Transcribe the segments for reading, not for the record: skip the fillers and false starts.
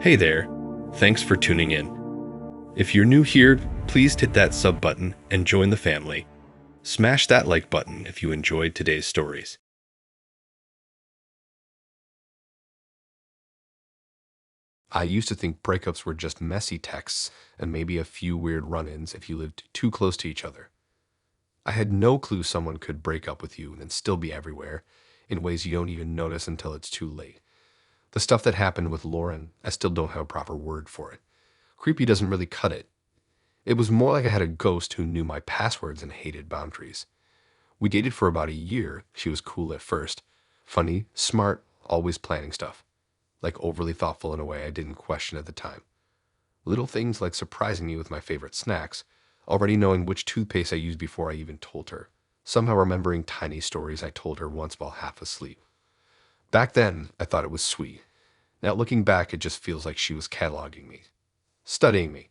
Hey there, thanks for tuning in. If you're new here, please hit that sub button and join the family. Smash that like button if you enjoyed today's stories. I used to think breakups were just messy texts and maybe a few weird run-ins if you lived too close to each other. I had no clue someone could break up with you and still be everywhere in ways you don't even notice until it's too late. The stuff that happened with Lauren, I still don't have a proper word for it. Creepy doesn't really cut it. It was more like I had a ghost who knew my passwords and hated boundaries. We dated for about a year. She was cool at first. Funny, smart, always planning stuff. Like overly thoughtful in a way I didn't question at the time. Little things like surprising me with my favorite snacks, already knowing which toothpaste I used before I even told her, somehow remembering tiny stories I told her once while half asleep. Back then, I thought it was sweet. Now looking back, it just feels like she was cataloging me, studying me.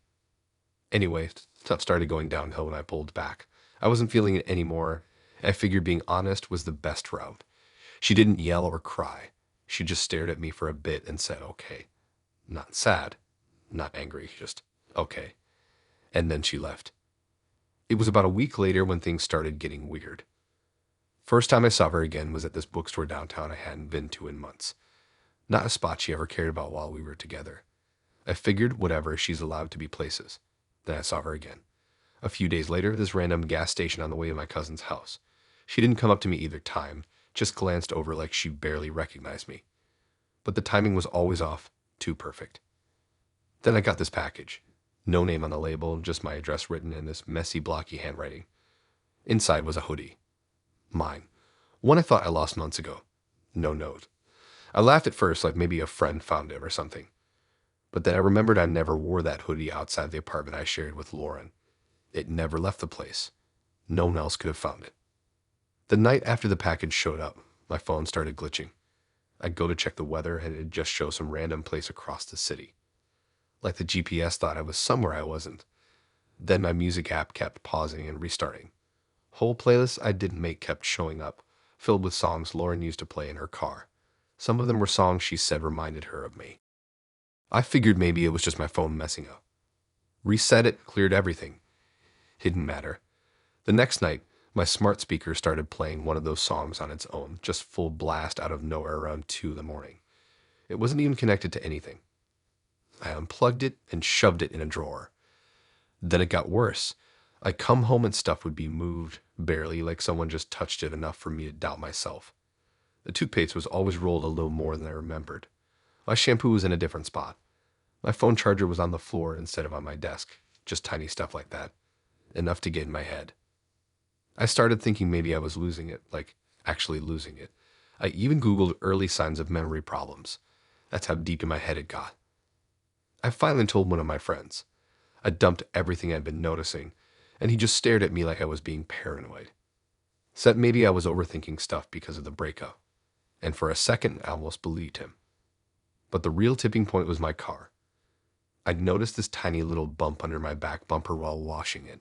Anyway, stuff started going downhill when I pulled back. I wasn't feeling it anymore. I figured being honest was the best route. She didn't yell or cry. She just stared at me for a bit and said, okay. Not sad, not angry, just okay. And then she left. It was about a week later when things started getting weird. First time I saw her again was at this bookstore downtown I hadn't been to in months. Not a spot she ever cared about while we were together. I figured, whatever, she's allowed to be places. Then I saw her again. A few days later, this random gas station on the way to my cousin's house. She didn't come up to me either time, just glanced over like she barely recognized me. But the timing was always off, too perfect. Then I got this package. No name on the label, just my address written in this messy, blocky handwriting. Inside was a hoodie. Mine. One I thought I lost months ago. No note. I laughed at first like maybe a friend found it or something. But then I remembered I never wore that hoodie outside the apartment I shared with Lauren. It never left the place. No one else could have found it. The night after the package showed up, my phone started glitching. I'd go to check the weather and it'd just show some random place across the city. Like the GPS thought I was somewhere I wasn't. Then my music app kept pausing and restarting. Whole playlists I didn't make kept showing up, filled with songs Lauren used to play in her car. Some of them were songs she said reminded her of me. I figured maybe it was just my phone messing up. Reset it, cleared everything. Didn't matter. The next night, my smart speaker started playing one of those songs on its own, just full blast out of nowhere around 2 in the morning. It wasn't even connected to anything. I unplugged it and shoved it in a drawer. Then it got worse. I'd come home and stuff would be moved, barely, like someone just touched it enough for me to doubt myself. The toothpaste was always rolled a little more than I remembered. My shampoo was in a different spot. My phone charger was on the floor instead of on my desk. Just tiny stuff like that. Enough to get in my head. I started thinking maybe I was losing it, like actually losing it. I even Googled early signs of memory problems. That's how deep in my head it got. I finally told one of my friends. I dumped everything I'd been noticing, and he just stared at me like I was being paranoid. Said maybe I was overthinking stuff because of the breakup. And for a second, I almost believed him. But the real tipping point was my car. I'd noticed this tiny little bump under my back bumper while washing it.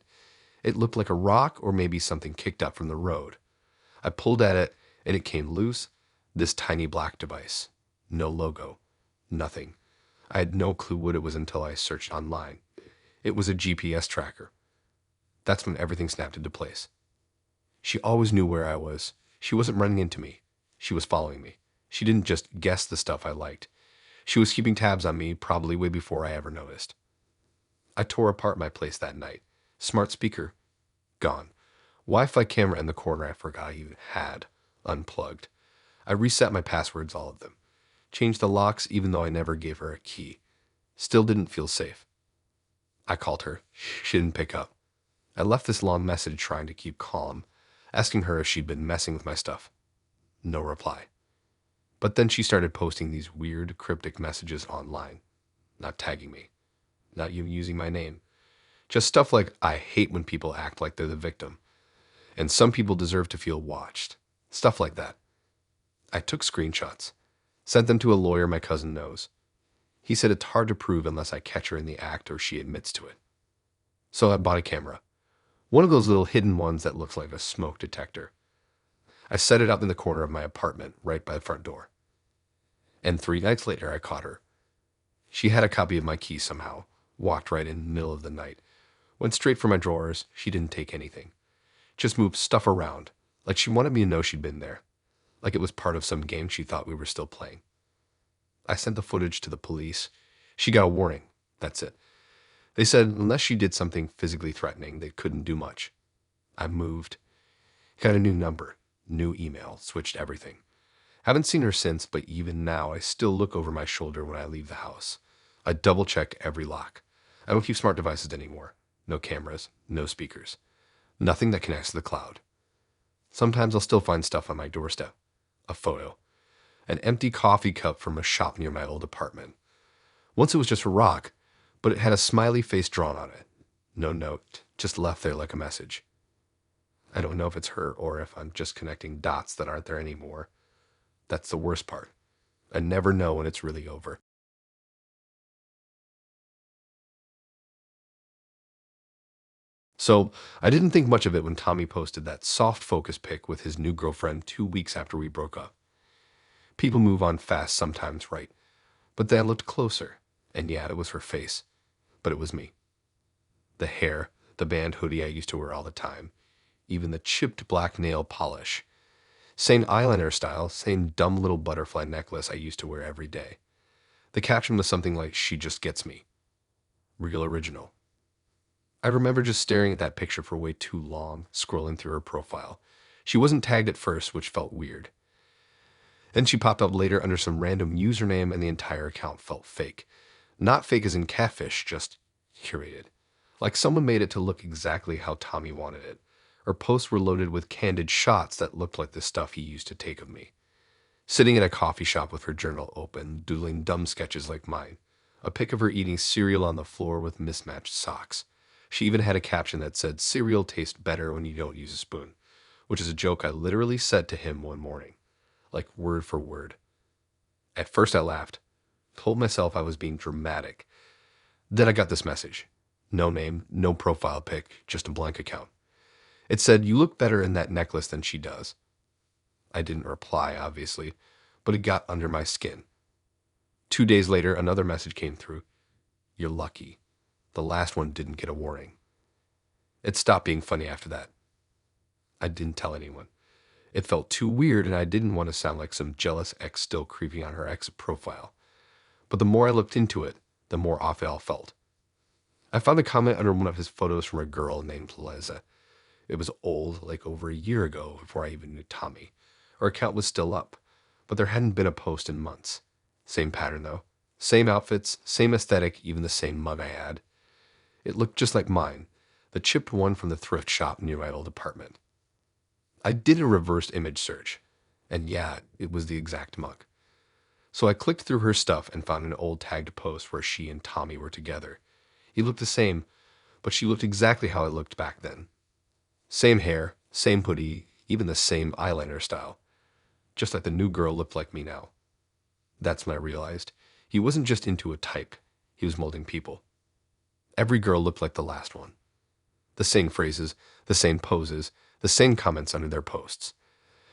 It looked like a rock or maybe something kicked up from the road. I pulled at it, and it came loose, this tiny black device. No logo. Nothing. I had no clue what it was until I searched online. It was a GPS tracker. That's when everything snapped into place. She always knew where I was. She wasn't running into me. She was following me. She didn't just guess the stuff I liked. She was keeping tabs on me, probably way before I ever noticed. I tore apart my place that night. Smart speaker, gone. Wi-Fi camera in the corner I forgot I even had, unplugged. I reset my passwords, all of them. Changed the locks even though I never gave her a key. Still didn't feel safe. I called her. She didn't pick up. I left this long message trying to keep calm, asking her if she'd been messing with my stuff. No reply. But then she started posting these weird, cryptic messages online. Not tagging me. Not even using my name. Just stuff like, I hate when people act like they're the victim. And some people deserve to feel watched. Stuff like that. I took screenshots. Sent them to a lawyer my cousin knows. He said it's hard to prove unless I catch her in the act or she admits to it. So I bought a camera. One of those little hidden ones that looks like a smoke detector. I set it up in the corner of my apartment, right by the front door. And 3 nights later, I caught her. She had a copy of my key somehow, walked right in the middle of the night, went straight for my drawers. She didn't take anything. Just moved stuff around, like she wanted me to know she'd been there, like it was part of some game she thought we were still playing. I sent the footage to the police. She got a warning. That's it. They said unless she did something physically threatening, they couldn't do much. I moved. Got a new number, new email, switched everything. Haven't seen her since, but even now I still look over my shoulder when I leave the house. I double check every lock. I don't keep smart devices anymore. No cameras, no speakers. Nothing that connects to the cloud. Sometimes I'll still find stuff on my doorstep. A photo. An empty coffee cup from a shop near my old apartment. Once it was just a rock, but it had a smiley face drawn on it. No note, just left there like a message. I don't know if it's her or if I'm just connecting dots that aren't there anymore. That's the worst part. I never know when it's really over. So, I didn't think much of it when Tommy posted that soft focus pic with his new girlfriend 2 weeks after we broke up. People move on fast sometimes, right? But then I looked closer, and yeah, it was her face. But it was me. The hair, the band hoodie I used to wear all the time, even the chipped black nail polish. Same eyeliner style, same dumb little butterfly necklace I used to wear every day. The caption was something like, "She just gets me." Real original. I remember just staring at that picture for way too long, scrolling through her profile. She wasn't tagged at first, which felt weird. Then she popped up later under some random username and the entire account felt fake. Not fake as in catfish, just curated. Like someone made it to look exactly how Tommy wanted it. Her posts were loaded with candid shots that looked like the stuff he used to take of me. Sitting in a coffee shop with her journal open, doodling dumb sketches like mine. A pic of her eating cereal on the floor with mismatched socks. She even had a caption that said, "Cereal tastes better when you don't use a spoon," which is a joke I literally said to him one morning, like word for word. At first I laughed, told myself I was being dramatic. Then I got this message. No name, no profile pic, just a blank account. It said, "You look better in that necklace than she does." I didn't reply, obviously, but it got under my skin. 2 days later, another message came through. "You're lucky. The last one didn't get a warning." It stopped being funny after that. I didn't tell anyone. It felt too weird, and I didn't want to sound like some jealous ex still creeping on her ex profile. But the more I looked into it, the more off it all felt. I found a comment under one of his photos from a girl named Liza. It was old, like over a year ago, before I even knew Tommy. Her account was still up, but there hadn't been a post in months. Same pattern, though. Same outfits, same aesthetic, even the same mug I had. It looked just like mine, the chipped one from the thrift shop near my old apartment. I did a reverse image search, and yeah, it was the exact mug. So I clicked through her stuff and found an old tagged post where she and Tommy were together. He looked the same, but she looked exactly how it looked back then. Same hair, same hoodie, even the same eyeliner style. Just like the new girl looked like me now. That's when I realized he wasn't just into a type, he was molding people. Every girl looked like the last one. The same phrases, the same poses, the same comments under their posts.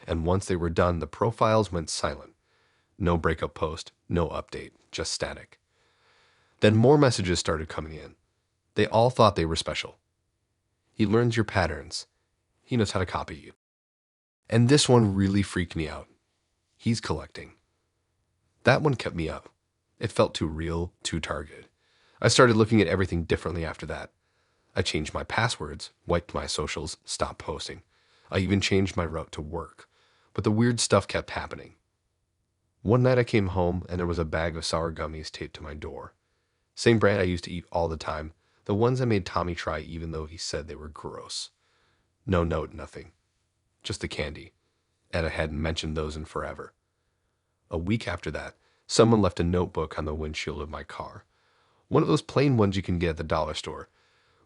And once they were done, the profiles went silent. No breakup post, no update, just static. Then more messages started coming in. They all thought they were special. He learns your patterns. He knows how to copy you. And this one really freaked me out. He's collecting. That one kept me up. It felt too real, too targeted. I started looking at everything differently after that. I changed my passwords, wiped my socials, stopped posting. I even changed my route to work. But the weird stuff kept happening. One night I came home and there was a bag of sour gummies taped to my door. Same brand I used to eat all the time. The ones I made Tommy try even though he said they were gross. No note, nothing. Just the candy. And I hadn't mentioned those in forever. A week after that, someone left a notebook on the windshield of my car. One of those plain ones you can get at the dollar store.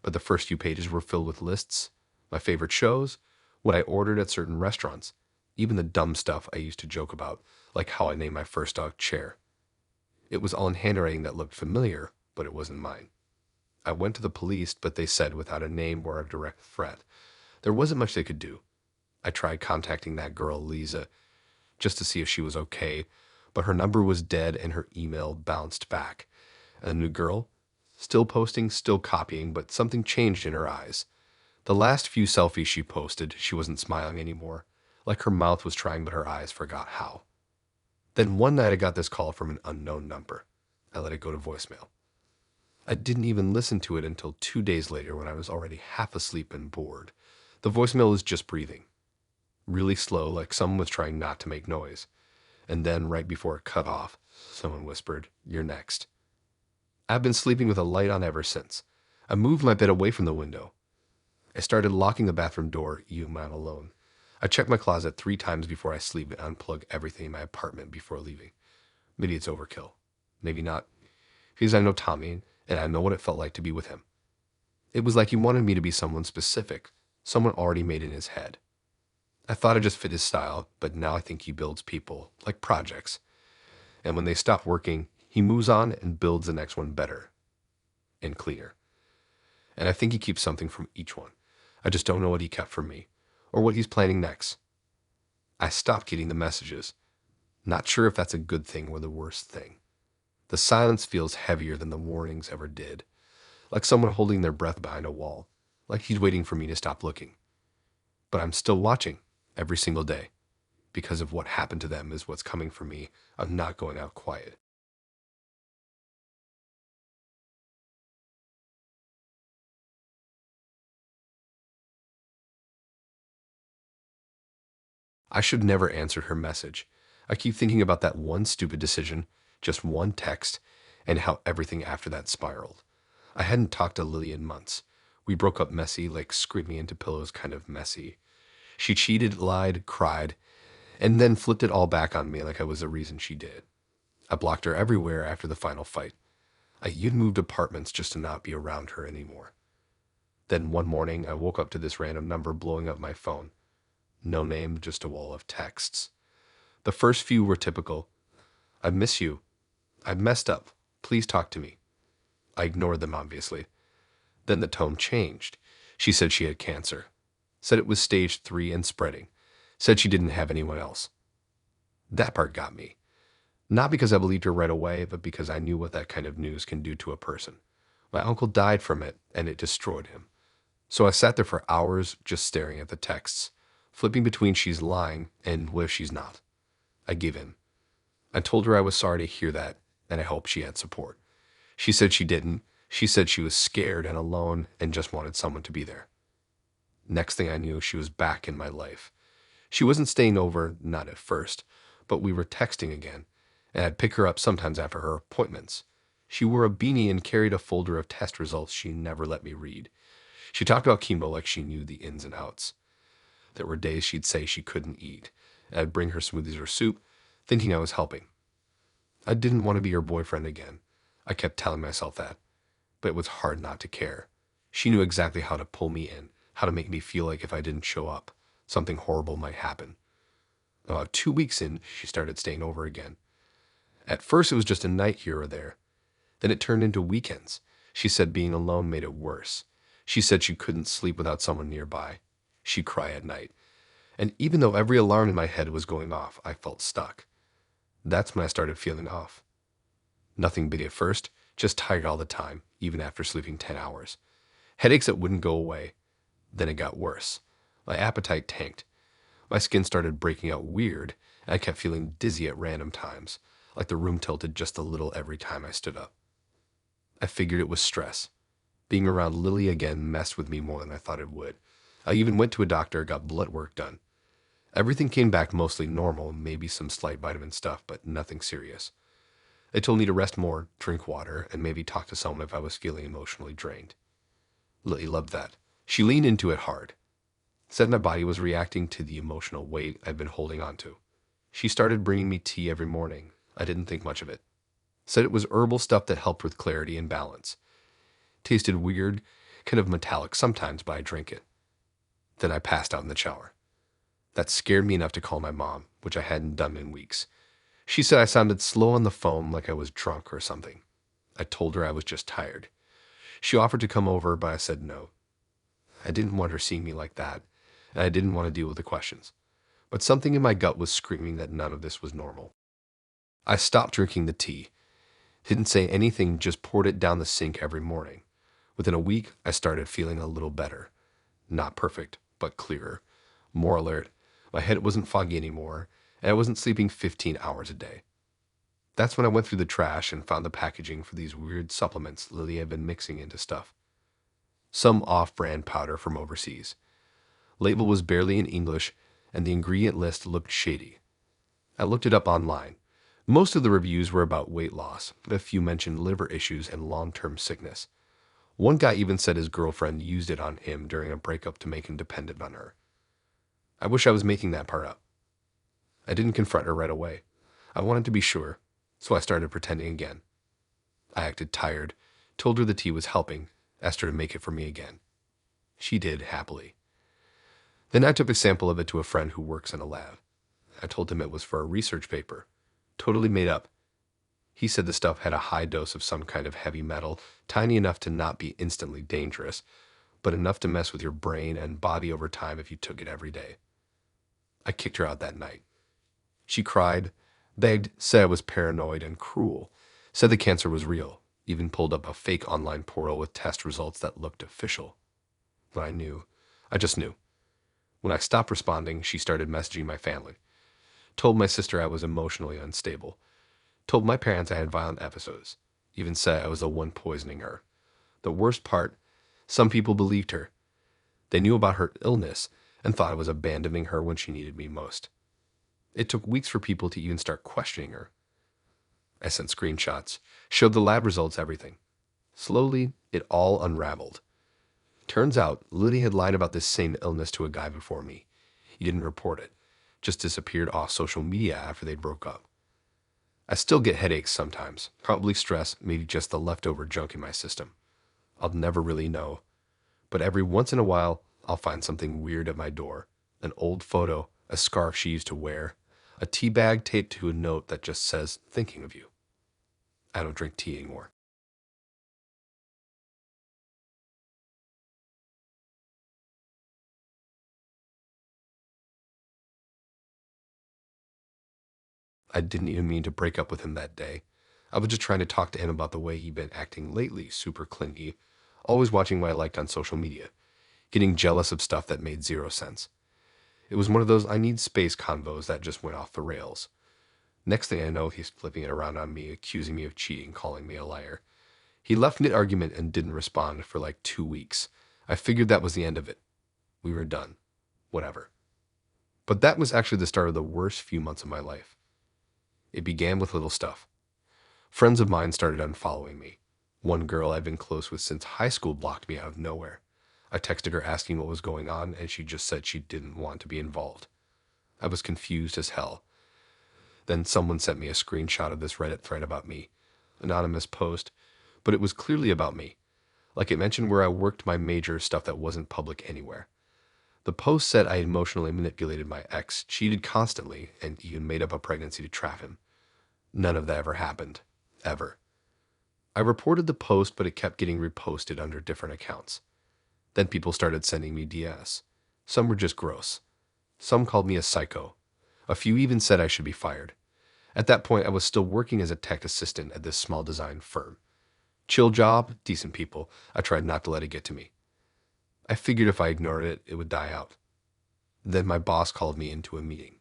But the first few pages were filled with lists, my favorite shows, what I ordered at certain restaurants, even the dumb stuff I used to joke about, like how I named my first dog Chair. It was all in handwriting that looked familiar, but it wasn't mine. I went to the police, but they said without a name or a direct threat, there wasn't much they could do. I tried contacting that girl, Lisa, just to see if she was okay, but her number was dead and her email bounced back. And the new girl? Still posting, still copying, but something changed in her eyes. The last few selfies she posted, she wasn't smiling anymore, like her mouth was trying but her eyes forgot how. Then one night I got this call from an unknown number. I let it go to voicemail. I didn't even listen to it until 2 days later when I was already half asleep and bored. The voicemail was just breathing. Really slow, like someone was trying not to make noise. And then, right before it cut off, someone whispered, "You're next." I've been sleeping with a light on ever since. I moved my bed away from the window. I started locking the bathroom door, even when I'm alone. I check my closet 3 times before I sleep and unplug everything in my apartment before leaving. Maybe it's overkill. Maybe not. Because I know Tommy, and I know what it felt like to be with him. It was like he wanted me to be someone specific, someone already made in his head. I thought I just fit his style, but now I think he builds people, like projects. And when they stop working, he moves on and builds the next one better and cleaner. And I think he keeps something from each one. I just don't know what he kept from me, or what he's planning next. I stopped getting the messages. Not sure if that's a good thing or the worst thing. The silence feels heavier than the warnings ever did, like someone holding their breath behind a wall, like he's waiting for me to stop looking. But I'm still watching, every single day. Because of what happened to them is what's coming for me. I'm not going out quiet. I should never answered her message. I keep thinking about that one stupid decision, just one text, and how everything after that spiraled. I hadn't talked to Lily in months. We broke up messy, like screaming into pillows kind of messy. She cheated, lied, cried, and then flipped it all back on me like I was the reason she did. I blocked her everywhere after the final fight. I even moved apartments just to not be around her anymore. Then one morning, I woke up to this random number blowing up my phone. No name, just a wall of texts. The first few were typical. "I miss you. I've messed up. Please talk to me." I ignored them, obviously. Then the tone changed. She said she had cancer. Said it was stage 3 and spreading. Said she didn't have anyone else. That part got me. Not because I believed her right away, but because I knew what that kind of news can do to a person. My uncle died from it, and it destroyed him. So I sat there for hours just staring at the texts, flipping between she's lying and what if she's not. I gave in. I told her I was sorry to hear that, and I hoped she had support. She said she didn't. She said she was scared and alone and just wanted someone to be there. Next thing I knew, she was back in my life. She wasn't staying over, not at first, but we were texting again, and I'd pick her up sometimes after her appointments. She wore a beanie and carried a folder of test results she never let me read. She talked about chemo like she knew the ins and outs. There were days she'd say she couldn't eat, and I'd bring her smoothies or soup, thinking I was helping. I didn't want to be her boyfriend again. I kept telling myself that, but it was hard not to care. She knew exactly how to pull me in, how to make me feel like if I didn't show up, something horrible might happen. About 2 weeks in, she started staying over again. At first, it was just a night here or there. Then it turned into weekends. She said being alone made it worse. She said she couldn't sleep without someone nearby. She'd cry at night. And even though every alarm in my head was going off, I felt stuck. That's when I started feeling off. Nothing big at first, just tired all the time, even after sleeping 10 hours. Headaches that wouldn't go away. Then it got worse. My appetite tanked. My skin started breaking out weird, and I kept feeling dizzy at random times, like the room tilted just a little every time I stood up. I figured it was stress. Being around Lily again messed with me more than I thought it would. I even went to a doctor, got blood work done. Everything came back mostly normal, maybe some slight vitamin stuff, but nothing serious. They told me to rest more, drink water, and maybe talk to someone if I was feeling emotionally drained. Lily loved that. She leaned into it hard. Said my body was reacting to the emotional weight I'd been holding on to. She started bringing me tea every morning. I didn't think much of it. Said it was herbal stuff that helped with clarity and balance. Tasted weird, kind of metallic sometimes, but I drank it. Then I passed out in the shower. That scared me enough to call my mom, which I hadn't done in weeks. She said I sounded slow on the phone like I was drunk or something. I told her I was just tired. She offered to come over, but I said no. I didn't want her seeing me like that, and I didn't want to deal with the questions. But something in my gut was screaming that none of this was normal. I stopped drinking the tea, didn't say anything, just poured it down the sink every morning. Within a week, I started feeling a little better. Not perfect, but clearer, more alert. My head wasn't foggy anymore, and I wasn't sleeping 15 hours a day. That's when I went through the trash and found the packaging for these weird supplements Lily had been mixing into stuff. Some off-brand powder from overseas. Label was barely in English, and the ingredient list looked shady. I looked it up online. Most of the reviews were about weight loss, but a few mentioned liver issues and long-term sickness. One guy even said his girlfriend used it on him during a breakup to make him dependent on her. I wish I was making that part up. I didn't confront her right away. I wanted to be sure, so I started pretending again. I acted tired, told her the tea was helping, asked her to make it for me again. She did, happily. Then I took a sample of it to a friend who works in a lab. I told him it was for a research paper. Totally made up. He said the stuff had a high dose of some kind of heavy metal, tiny enough to not be instantly dangerous, but enough to mess with your brain and body over time if you took it every day. I kicked her out that night. She cried, begged, said I was paranoid and cruel, said the cancer was real, even pulled up a fake online portal with test results that looked official. But I knew. I just knew. When I stopped responding, she started messaging my family. Told my sister I was emotionally unstable. Told my parents I had violent episodes. Even said I was the one poisoning her. The worst part, some people believed her. They knew about her illness and thought I was abandoning her when she needed me most. It took weeks for people to even start questioning her. I sent screenshots, showed the lab results, everything. Slowly, it all unraveled. Turns out, Liddy had lied about this same illness to a guy before me. He didn't report it, just disappeared off social media after they broke up. I still get headaches sometimes, probably stress, maybe just the leftover junk in my system. I'll never really know. But every once in a while, I'll find something weird at my door. An old photo, a scarf she used to wear, a tea bag taped to a note that just says, "Thinking of you." I don't drink tea anymore. I didn't even mean to break up with him that day. I was just trying to talk to him about the way he'd been acting lately, super clingy, always watching what I liked on social media, getting jealous of stuff that made zero sense. It was one of those I need space convos that just went off the rails. Next thing I know, he's flipping it around on me, accusing me of cheating, calling me a liar. He left mid-argument and didn't respond for like 2 weeks. I figured that was the end of it. We were done. Whatever. But that was actually the start of the worst few months of my life. It began with little stuff. Friends of mine started unfollowing me. One girl I'd been close with since high school blocked me out of nowhere. I texted her asking what was going on, and she just said she didn't want to be involved. I was confused as hell. Then someone sent me a screenshot of this Reddit thread about me. Anonymous post, but it was clearly about me. Like it mentioned where I worked, my major, stuff that wasn't public anywhere. The post said I emotionally manipulated my ex, cheated constantly, and even made up a pregnancy to trap him. None of that ever happened. Ever. I reported the post, but it kept getting reposted under different accounts. Then people started sending me DS. Some were just gross. Some called me a psycho. A few even said I should be fired. At that point, I was still working as a tech assistant at this small design firm. Chill job, decent people. I tried not to let it get to me. I figured if I ignored it, it would die out. Then my boss called me into a meeting.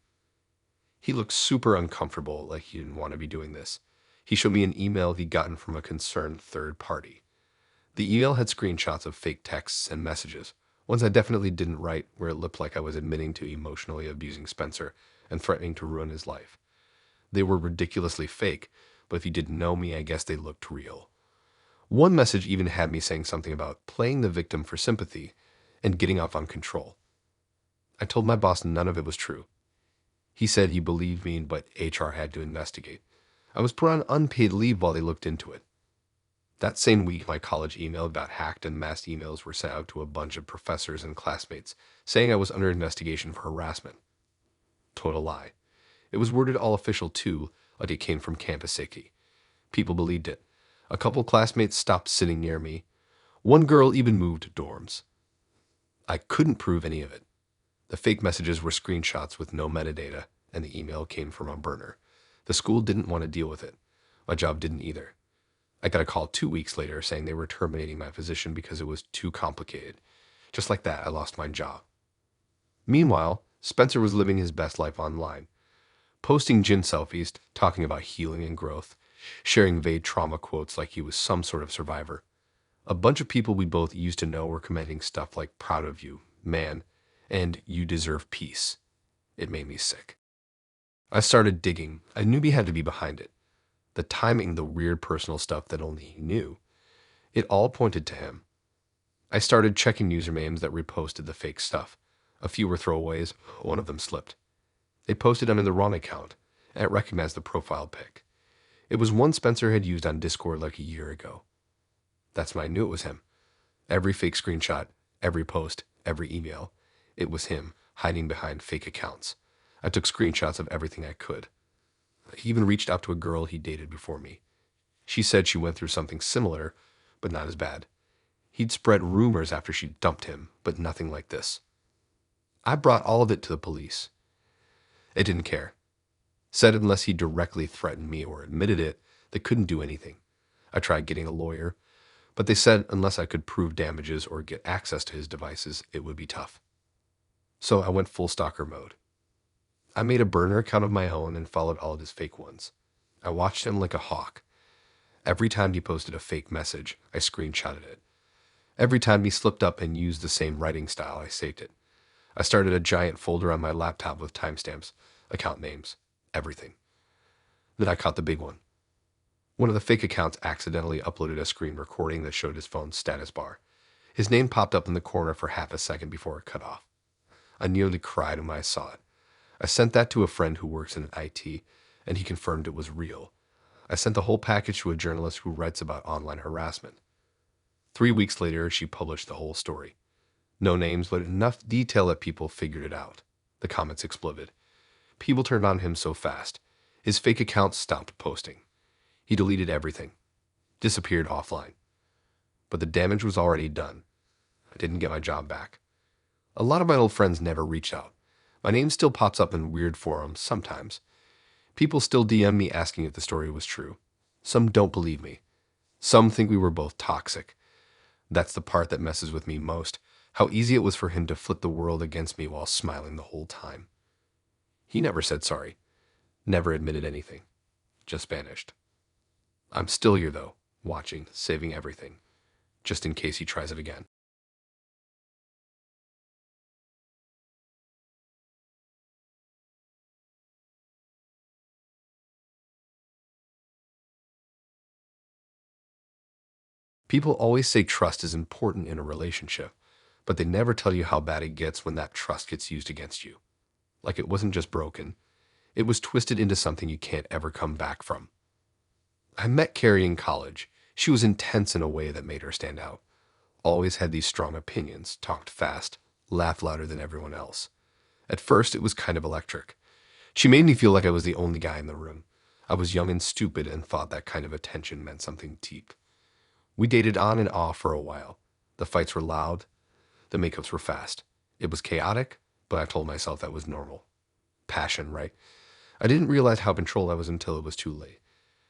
He looked super uncomfortable, like he didn't want to be doing this. He showed me an email he'd gotten from a concerned third party. The email had screenshots of fake texts and messages, ones I definitely didn't write, where it looked like I was admitting to emotionally abusing Spencer and threatening to ruin his life. They were ridiculously fake, but if you didn't know me, I guess they looked real. One message even had me saying something about playing the victim for sympathy and getting off on control. I told my boss none of it was true. He said he believed me, but HR had to investigate. I was put on unpaid leave while they looked into it. That same week, my college email got hacked and mass emails were sent out to a bunch of professors and classmates saying I was under investigation for harassment. Total lie. It was worded all official too, like it came from Campus Safety. People believed it. A couple classmates stopped sitting near me. One girl even moved dorms. I couldn't prove any of it. The fake messages were screenshots with no metadata, and the email came from a burner. The school didn't want to deal with it. My job didn't either. I got a call 2 weeks later saying they were terminating my position because it was too complicated. Just like that, I lost my job. Meanwhile, Spencer was living his best life online, posting gin selfies, talking about healing and growth, sharing vague trauma quotes like he was some sort of survivor. A bunch of people we both used to know were commenting stuff like "proud of you, man," and "you deserve peace." It made me sick. I started digging. I knew he had to be behind it. The timing, the weird personal stuff that only he knew. It all pointed to him. I started checking usernames that reposted the fake stuff. A few were throwaways, one of them slipped. They posted under the wrong account, and it recognized the profile pic. It was one Spencer had used on Discord like a year ago. That's when I knew it was him. Every fake screenshot, every post, every email, it was him, hiding behind fake accounts. I took screenshots of everything I could. He even reached out to a girl he dated before me. She said she went through something similar, but not as bad. He'd spread rumors after she dumped him, but nothing like this. I brought all of it to the police. They didn't care. Said unless he directly threatened me or admitted it, they couldn't do anything. I tried getting a lawyer, but they said unless I could prove damages or get access to his devices, it would be tough. So I went full stalker mode. I made a burner account of my own and followed all of his fake ones. I watched him like a hawk. Every time he posted a fake message, I screenshotted it. Every time he slipped up and used the same writing style, I saved it. I started a giant folder on my laptop with timestamps, account names, everything. Then I caught the big one. One of the fake accounts accidentally uploaded a screen recording that showed his phone's status bar. His name popped up in the corner for half a second before it cut off. I nearly cried when I saw it. I sent that to a friend who works in IT, and he confirmed it was real. I sent the whole package to a journalist who writes about online harassment. 3 weeks later, she published the whole story. No names, but enough detail that people figured it out. The comments exploded. People turned on him so fast. His fake account stopped posting. He deleted everything. Disappeared offline. But the damage was already done. I didn't get my job back. A lot of my old friends never reached out. My name still pops up in weird forums sometimes. People still DM me asking if the story was true. Some don't believe me. Some think we were both toxic. That's the part that messes with me most. How easy it was for him to flip the world against me while smiling the whole time. He never said sorry. Never admitted anything. Just vanished. I'm still here though, watching, saving everything. Just in case he tries it again. People always say trust is important in a relationship, but they never tell you how bad it gets when that trust gets used against you. Like it wasn't just broken. It was twisted into something you can't ever come back from. I met Carrie in college. She was intense in a way that made her stand out. Always had these strong opinions, talked fast, laughed louder than everyone else. At first, it was kind of electric. She made me feel like I was the only guy in the room. I was young and stupid and thought that kind of attention meant something deep. We dated on and off for a while. The fights were loud. The makeups were fast. It was chaotic, but I told myself that was normal. Passion, right? I didn't realize how controlled I was until it was too late.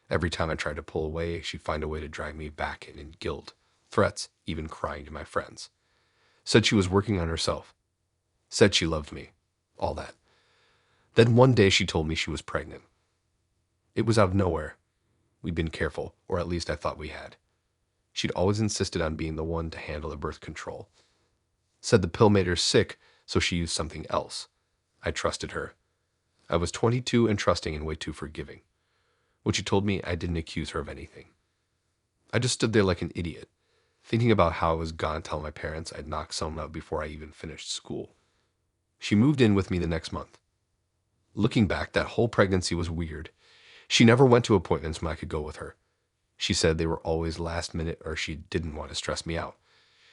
Every time I tried to pull away, she'd find a way to drag me back in guilt, threats, even crying to my friends. Said she was working on herself. Said she loved me. All that. Then one day she told me she was pregnant. It was out of nowhere. We'd been careful, or at least I thought we had. She'd always insisted on being the one to handle the birth control. Said the pill made her sick, so she used something else. I trusted her. I was 22 and trusting and way too forgiving. When she told me, I didn't accuse her of anything. I just stood there like an idiot, thinking about how I was gonna tell my parents I'd knocked someone up before I even finished school. She moved in with me the next month. Looking back, that whole pregnancy was weird. She never went to appointments when I could go with her. She said they were always last minute or she didn't want to stress me out.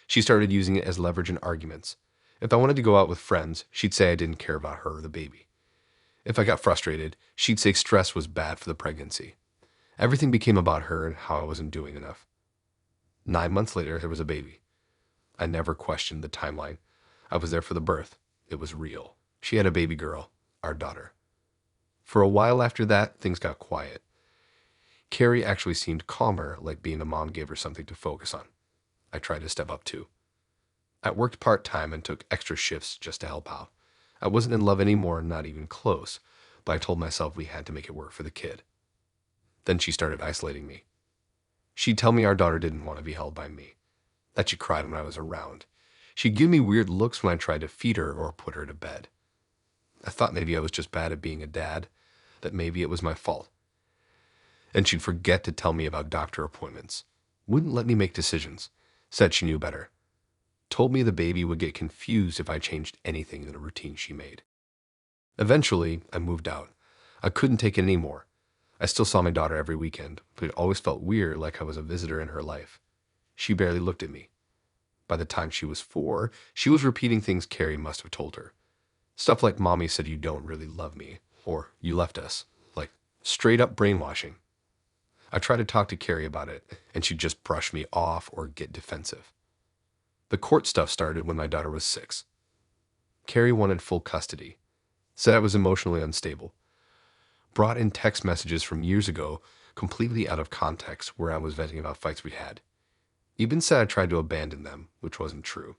She started using it as leverage in arguments. If I wanted to go out with friends, she'd say I didn't care about her or the baby. If I got frustrated, she'd say stress was bad for the pregnancy. Everything became about her and how I wasn't doing enough. 9 months later, there was a baby. I never questioned the timeline. I was there for the birth. It was real. She had a baby girl, our daughter. For a while after that, things got quiet. Carrie actually seemed calmer, like being a mom gave her something to focus on. I tried to step up too. I worked part-time and took extra shifts just to help out. I wasn't in love anymore, not even close, but I told myself we had to make it work for the kid. Then she started isolating me. She'd tell me our daughter didn't want to be held by me, that she cried when I was around. She'd give me weird looks when I tried to feed her or put her to bed. I thought maybe I was just bad at being a dad, that maybe it was my fault. And she'd forget to tell me about doctor appointments. Wouldn't let me make decisions. Said she knew better. Told me the baby would get confused if I changed anything in the routine she made. Eventually, I moved out. I couldn't take it anymore. I still saw my daughter every weekend, but it always felt weird, like I was a visitor in her life. She barely looked at me. By the time she was 4, she was repeating things Carrie must have told her. Stuff like, "Mommy said you don't really love me," or "You left us." Like, straight up brainwashing. I tried to talk to Carrie about it, and she'd just brush me off or get defensive. The court stuff started when my daughter was 6. Carrie wanted full custody. Said I was emotionally unstable. Brought in text messages from years ago, completely out of context, where I was venting about fights we had. Even said I tried to abandon them, which wasn't true.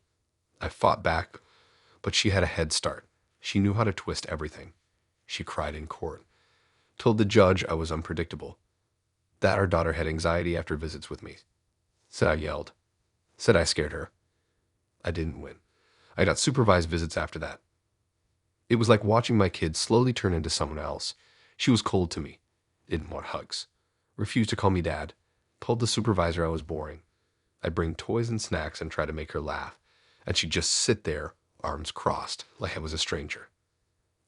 I fought back, but she had a head start. She knew how to twist everything. She cried in court. Told the judge I was unpredictable. That our daughter had anxiety after visits with me. Said I yelled. Said I scared her. I didn't win. I got supervised visits after that. It was like watching my kid slowly turn into someone else. She was cold to me. Didn't want hugs. Refused to call me dad. Told the supervisor I was boring. I'd bring toys and snacks and try to make her laugh, and she'd just sit there, arms crossed, like I was a stranger.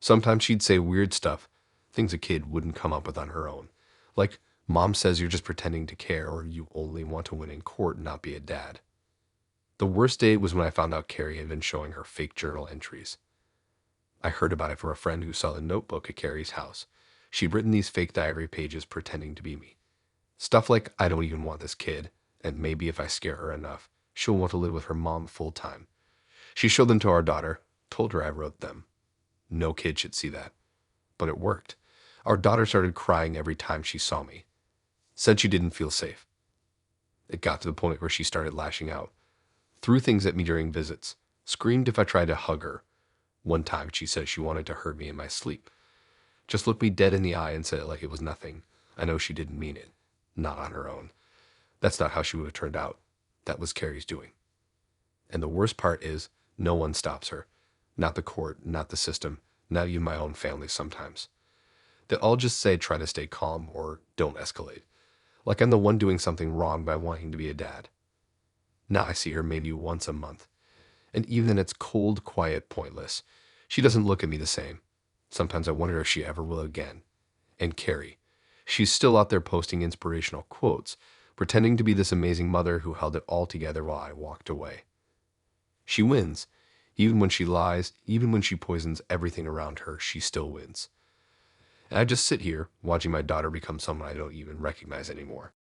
Sometimes she'd say weird stuff, things a kid wouldn't come up with on her own. Like, "Mom says you're just pretending to care, or you only want to win in court and not be a dad." The worst day was when I found out Carrie had been showing her fake journal entries. I heard about it from a friend who saw the notebook at Carrie's house. She'd written these fake diary pages pretending to be me. Stuff like, "I don't even want this kid, and maybe if I scare her enough, she'll want to live with her mom full time." She showed them to our daughter, told her I wrote them. No kid should see that. But it worked. Our daughter started crying every time she saw me. Said she didn't feel safe. It got to the point where she started lashing out. Threw things at me during visits. Screamed if I tried to hug her. One time she said she wanted to hurt me in my sleep. Just looked me dead in the eye and said it like it was nothing. I know she didn't mean it. Not on her own. That's not how she would have turned out. That was Carrie's doing. And the worst part is, no one stops her. Not the court, not the system, not even my own family sometimes. They all just say try to stay calm or don't escalate. Like I'm the one doing something wrong by wanting to be a dad. Now I see her maybe once a month. And even then it's cold, quiet, pointless. She doesn't look at me the same. Sometimes I wonder if she ever will again. And Carrie. She's still out there posting inspirational quotes, pretending to be this amazing mother who held it all together while I walked away. She wins. Even when she lies, even when she poisons everything around her, she still wins. And I just sit here, watching my daughter become someone I don't even recognize anymore.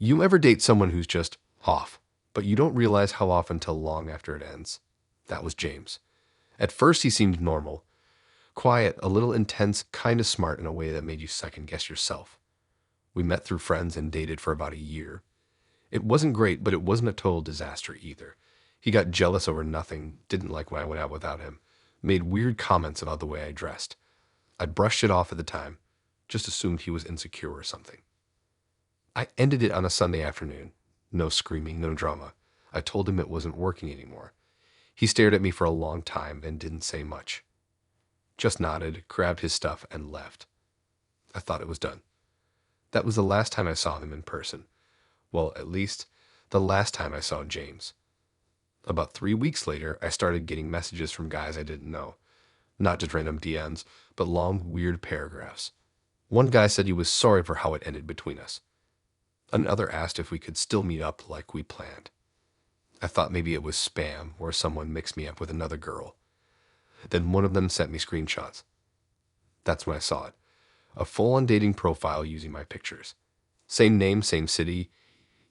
You ever date someone who's just off, but you don't realize how off until long after it ends? That was James. At first he seemed normal. Quiet, a little intense, kind of smart in a way that made you second guess yourself. We met through friends and dated for about a year. It wasn't great, but it wasn't a total disaster either. He got jealous over nothing, didn't like when I went out without him, made weird comments about the way I dressed. I brushed it off at the time, just assumed he was insecure or something. I ended it on a Sunday afternoon. No screaming, no drama. I told him it wasn't working anymore. He stared at me for a long time and didn't say much. Just nodded, grabbed his stuff, and left. I thought it was done. That was the last time I saw him in person. Well, at least, the last time I saw James. About 3 weeks later, I started getting messages from guys I didn't know. Not just random DMs, but long, weird paragraphs. One guy said he was sorry for how it ended between us. Another asked if we could still meet up like we planned. I thought maybe it was spam or someone mixed me up with another girl. Then one of them sent me screenshots. That's when I saw it. A full-on dating profile using my pictures. Same name, same city,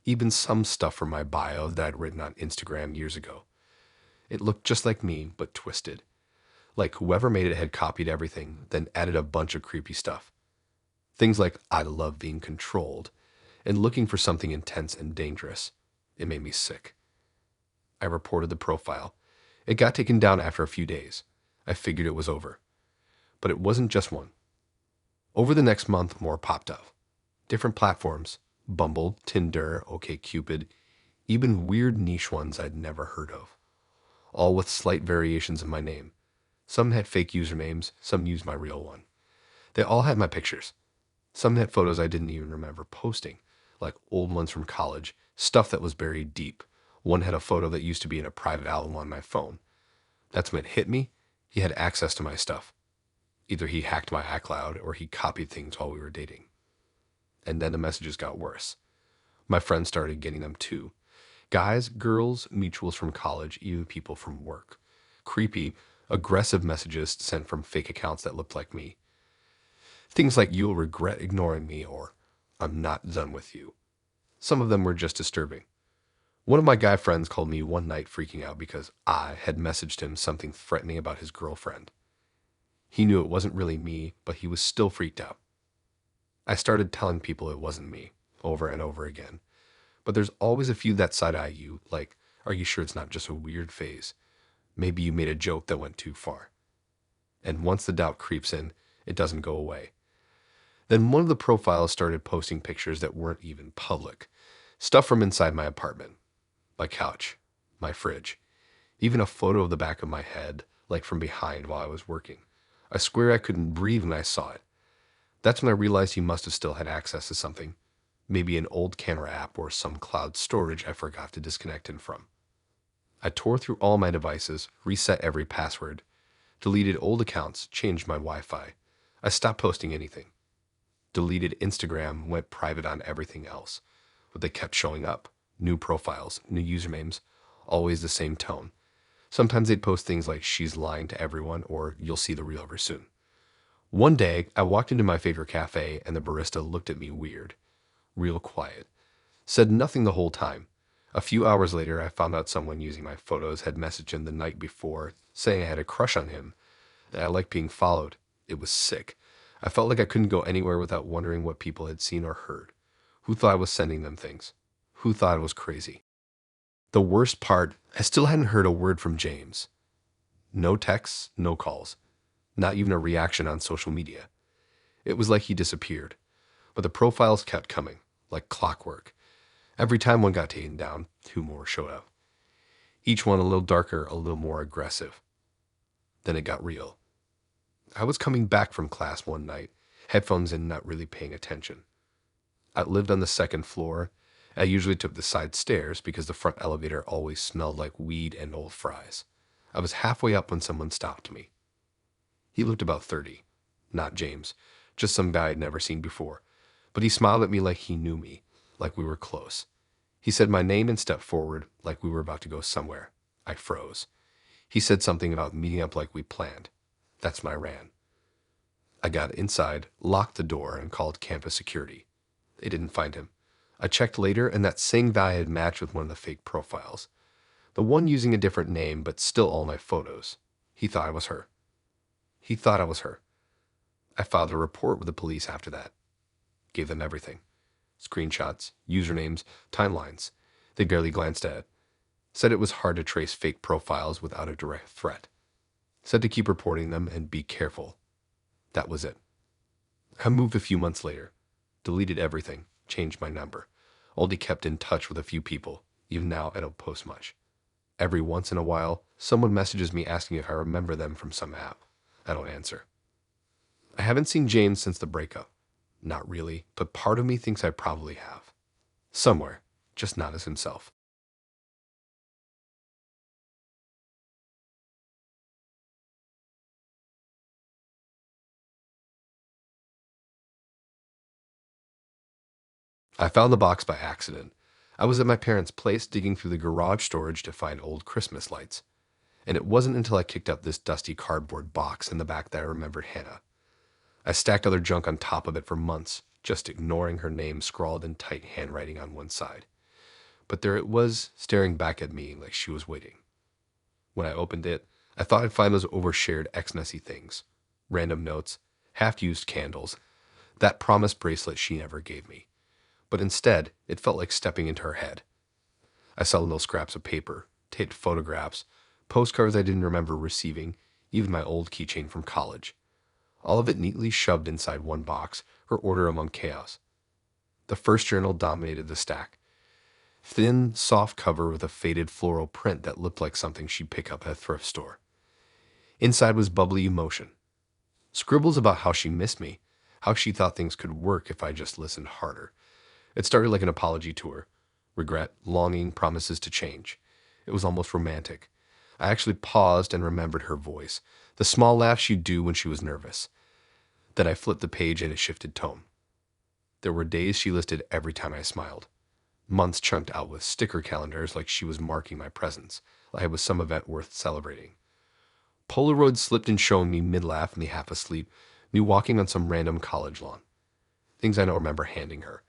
even some stuff from my bio that I'd written on Instagram years ago. It looked just like me, but twisted. Like whoever made it had copied everything, then added a bunch of creepy stuff. Things like, I love being controlled, and looking for something intense and dangerous. It made me sick. I reported the profile. It got taken down after a few days. I figured it was over. But it wasn't just one. Over the next month, more popped up. Different platforms. Bumble, Tinder, OkCupid, even weird niche ones I'd never heard of. All with slight variations of my name. Some had fake usernames, some used my real one. They all had my pictures. Some had photos I didn't even remember posting, like old ones from college, stuff that was buried deep. One had a photo that used to be in a private album on my phone. That's when it hit me. He had access to my stuff. Either he hacked my iCloud or he copied things while we were dating. And then the messages got worse. My friends started getting them too. Guys, girls, mutuals from college, even people from work. Creepy, aggressive messages sent from fake accounts that looked like me. Things like, you'll regret ignoring me, or I'm not done with you. Some of them were just disturbing. One of my guy friends called me one night freaking out because I had messaged him something threatening about his girlfriend. He knew it wasn't really me, but he was still freaked out. I started telling people it wasn't me, over and over again. But there's always a few that side-eye you, like, are you sure it's not just a weird phase? Maybe you made a joke that went too far. And once the doubt creeps in, it doesn't go away. Then one of the profiles started posting pictures that weren't even public. Stuff from inside my apartment. My couch. My fridge. Even a photo of the back of my head, like from behind while I was working. I swear I couldn't breathe when I saw it. That's when I realized he must have still had access to something. Maybe an old camera app or some cloud storage I forgot to disconnect him from. I tore through all my devices, reset every password, deleted old accounts, changed my Wi-Fi. I stopped posting anything. Deleted Instagram, went private on everything else. But they kept showing up. New profiles, new usernames, always the same tone. Sometimes they'd post things like, she's lying to everyone, or you'll see the real her soon. One day, I walked into my favorite cafe and the barista looked at me weird. Real quiet. Said nothing the whole time. A few hours later, I found out someone using my photos had messaged him the night before, saying I had a crush on him, that I liked being followed. It was sick. I felt like I couldn't go anywhere without wondering what people had seen or heard. Who thought I was sending them things? Who thought I was crazy? The worst part, I still hadn't heard a word from James. No texts, no calls. Not even a reaction on social media. It was like he disappeared. But the profiles kept coming, like clockwork. Every time one got taken down, two more showed up. Each one a little darker, a little more aggressive. Then it got real. I was coming back from class one night, headphones in, not really paying attention. I lived on the second floor. I usually took the side stairs because the front elevator always smelled like weed and old fries. I was halfway up when someone stopped me. He looked about 30. Not James, just some guy I'd never seen before. But he smiled at me like he knew me, like we were close. He said my name and stepped forward like we were about to go somewhere. I froze. He said something about meeting up like we planned. That's when I ran. I got inside, locked the door, and called campus security. They didn't find him. I checked later, and that same guy had matched with one of the fake profiles. The one using a different name, but still all my photos. He thought I was her. He thought I was her. I filed a report with the police after that. Gave them everything. Screenshots, usernames, timelines. They barely glanced at it. Said it was hard to trace fake profiles without a direct threat. Said to keep reporting them and be careful. That was it. I moved a few months later. Deleted everything. Changed my number. Only kept in touch with a few people. Even now, I don't post much. Every once in a while, someone messages me asking if I remember them from some app. I don't answer. I haven't seen James since the breakup. Not really, but part of me thinks I probably have. Somewhere, just not as himself. I found the box by accident. I was at my parents' place digging through the garage storage to find old Christmas lights. And it wasn't until I kicked up this dusty cardboard box in the back that I remembered Hannah. I stacked other junk on top of it for months, just ignoring her name scrawled in tight handwriting on one side. But there it was, staring back at me like she was waiting. When I opened it, I thought I'd find those overshared ex-messy things. Random notes, half-used candles, that promised bracelet she never gave me. But instead, it felt like stepping into her head. I saw little scraps of paper, taped photographs, postcards I didn't remember receiving, even my old keychain from college. All of it neatly shoved inside one box, her order among chaos. The first journal dominated the stack. Thin, soft cover with a faded floral print that looked like something she'd pick up at a thrift store. Inside was bubbly emotion. Scribbles about how she missed me, how she thought things could work if I just listened harder. It started like an apology to her. Regret, longing, promises to change. It was almost romantic. I actually paused and remembered her voice, the small laugh she'd do when she was nervous. Then I flipped the page and it shifted tone. There were days she listed every time I smiled. Months chunked out with sticker calendars like she was marking my presence, like it was some event worth celebrating. Polaroids slipped in showing me mid-laugh, me half asleep, me walking on some random college lawn. Things I don't remember handing her.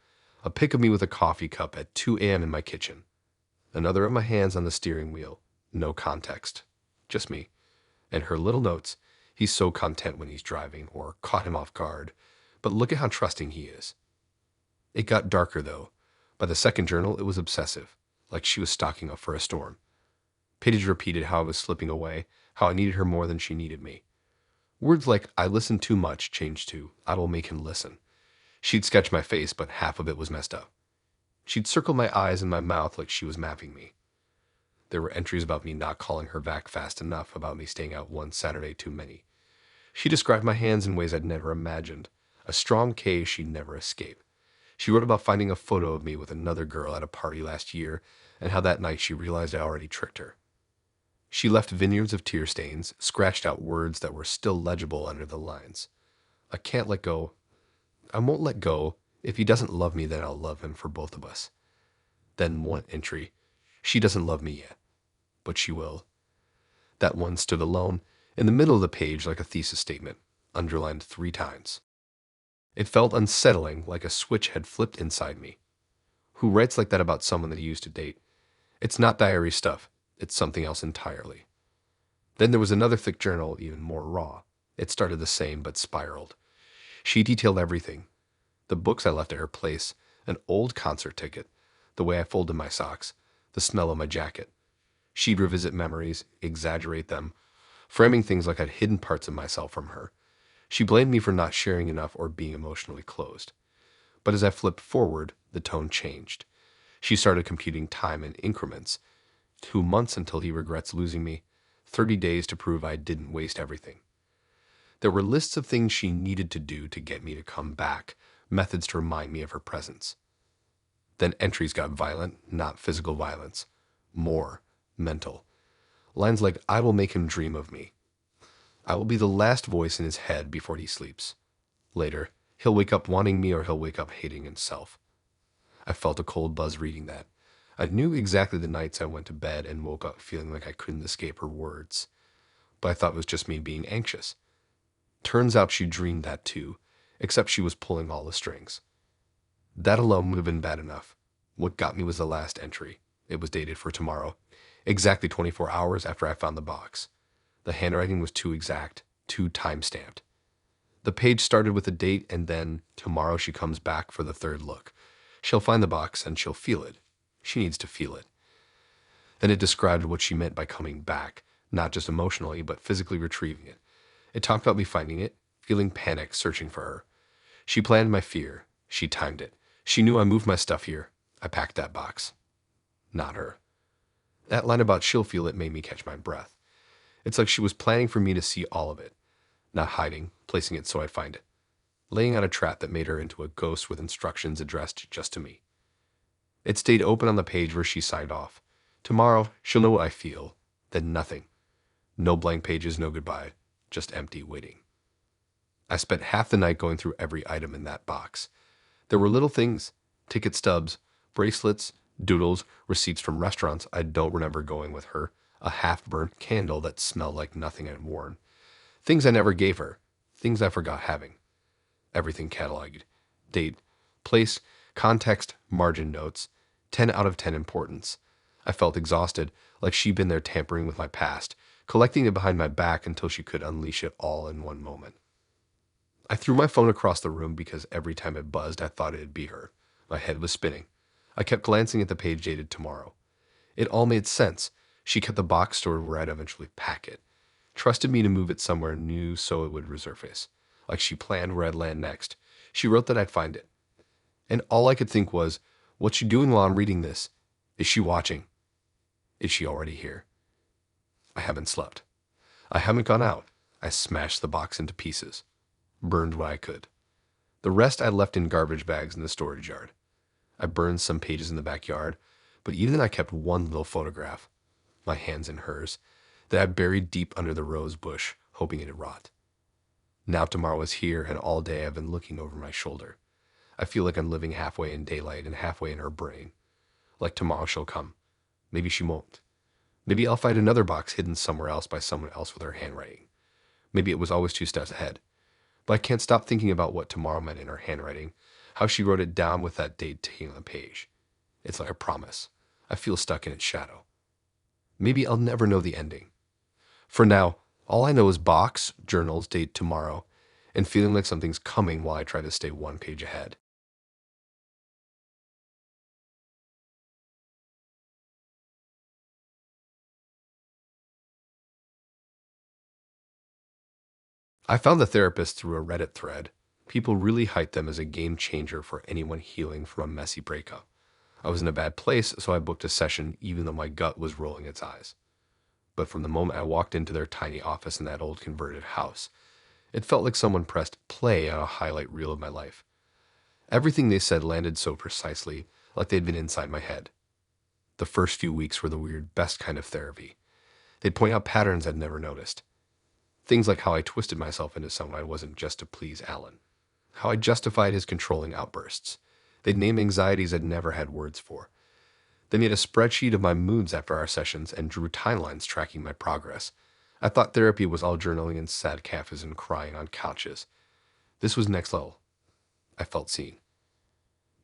A pic of me with a coffee cup at 2 a.m. in my kitchen. Another of my hands on the steering wheel. No context. Just me. And her little notes. He's so content when he's driving, or caught him off guard. But look at how trusting he is. It got darker, though. By the second journal, it was obsessive, like she was stocking up for a storm. Pages repeated how I was slipping away, how I needed her more than she needed me. Words like, I listen too much, changed to, I will make him listen. She'd sketch my face, but half of it was messed up. She'd circle my eyes and my mouth like she was mapping me. There were entries about me not calling her back fast enough, about me staying out one Saturday too many. She described my hands in ways I'd never imagined, a strong K she'd never escape. She wrote about finding a photo of me with another girl at a party last year, and how that night she realized I already tricked her. She left vineyards of tear stains, scratched out words that were still legible under the lines. I can't let go. I won't let go. If he doesn't love me, then I'll love him for both of us. Then one entry. She doesn't love me yet, but she will. That one stood alone, in the middle of the page like a thesis statement, underlined 3 times. It felt unsettling, like a switch had flipped inside me. Who writes like that about someone that he used to date? It's not diary stuff. It's something else entirely. Then there was another thick journal, even more raw. It started the same, but spiraled. She detailed everything. The books I left at her place, an old concert ticket, the way I folded my socks, the smell of my jacket. She'd revisit memories, exaggerate them, framing things like I'd hidden parts of myself from her. She blamed me for not sharing enough or being emotionally closed. But as I flipped forward, the tone changed. She started computing time in increments. 2 months until he regrets losing me. 30 days to prove I didn't waste everything. There were lists of things she needed to do to get me to come back, methods to remind me of her presence. Then entries got violent, not physical violence. More mental. Lines like, I will make him dream of me. I will be the last voice in his head before he sleeps. Later, he'll wake up wanting me or he'll wake up hating himself. I felt a cold buzz reading that. I knew exactly the nights I went to bed and woke up feeling like I couldn't escape her words. But I thought it was just me being anxious. Turns out she dreamed that too, except she was pulling all the strings. That alone would have been bad enough. What got me was the last entry. It was dated for tomorrow, exactly 24 hours after I found the box. The handwriting was too exact, too time-stamped. The page started with a date and then, tomorrow she comes back for the 3rd look. She'll find the box and she'll feel it. She needs to feel it. Then it described what she meant by coming back, not just emotionally, but physically retrieving it. It talked about me finding it, feeling panic, searching for her. She planned my fear. She timed it. She knew I moved my stuff here. I packed that box. Not her. That line about she'll feel it made me catch my breath. It's like she was planning for me to see all of it, not hiding, placing it so I'd find it, laying out a trap that made her into a ghost with instructions addressed just to me. It stayed open on the page where she signed off. Tomorrow, she'll know what I feel. Then nothing. No blank pages, no goodbye. Just empty waiting. I spent half the night going through every item in that box. There were little things, ticket stubs, bracelets, doodles, receipts from restaurants I don't remember going with her, a half-burnt candle that smelled like nothing I'd worn. Things I never gave her, things I forgot having. Everything cataloged. Date, place, context, margin notes. 10 out of 10 importance. I felt exhausted, like she'd been there tampering with my past, collecting it behind my back until she could unleash it all in one moment. I threw my phone across the room because every time it buzzed, I thought it'd be her. My head was spinning. I kept glancing at the page dated tomorrow. It all made sense. She kept the box stored where I'd eventually pack it. Trusted me to move it somewhere new so it would resurface. Like she planned where I'd land next. She wrote that I'd find it. And all I could think was, what's she doing while I'm reading this? Is she watching? Is she already here? I haven't slept. I haven't gone out. I smashed the box into pieces. Burned what I could. The rest I left in garbage bags in the storage yard. I burned some pages in the backyard, but even then I kept one little photograph, my hands in hers, that I buried deep under the rose bush, hoping it'd rot. Now tomorrow is here, and all day I've been looking over my shoulder. I feel like I'm living halfway in daylight and halfway in her brain. Like tomorrow she'll come. Maybe she won't. Maybe I'll find another box hidden somewhere else by someone else with her handwriting. Maybe it was always 2 steps ahead. But I can't stop thinking about what tomorrow meant in her handwriting, how she wrote it down with that date ticking on the page. It's like a promise. I feel stuck in its shadow. Maybe I'll never know the ending. For now, all I know is box, journals, date tomorrow, and feeling like something's coming while I try to stay 1 page ahead. I found the therapist through a Reddit thread. People really hyped them as a game changer for anyone healing from a messy breakup. I was in a bad place, so I booked a session even though my gut was rolling its eyes. But from the moment I walked into their tiny office in that old converted house, it felt like someone pressed play on a highlight reel of my life. Everything they said landed so precisely, like they'd been inside my head. The first few weeks were the weird, best kind of therapy. They'd point out patterns I'd never noticed. Things like how I twisted myself into someone I wasn't just to please Alan. How I justified his controlling outbursts. They'd name anxieties I'd never had words for. They made a spreadsheet of my moods after our sessions and drew timelines tracking my progress. I thought therapy was all journaling and sad cafes and crying on couches. This was next level. I felt seen.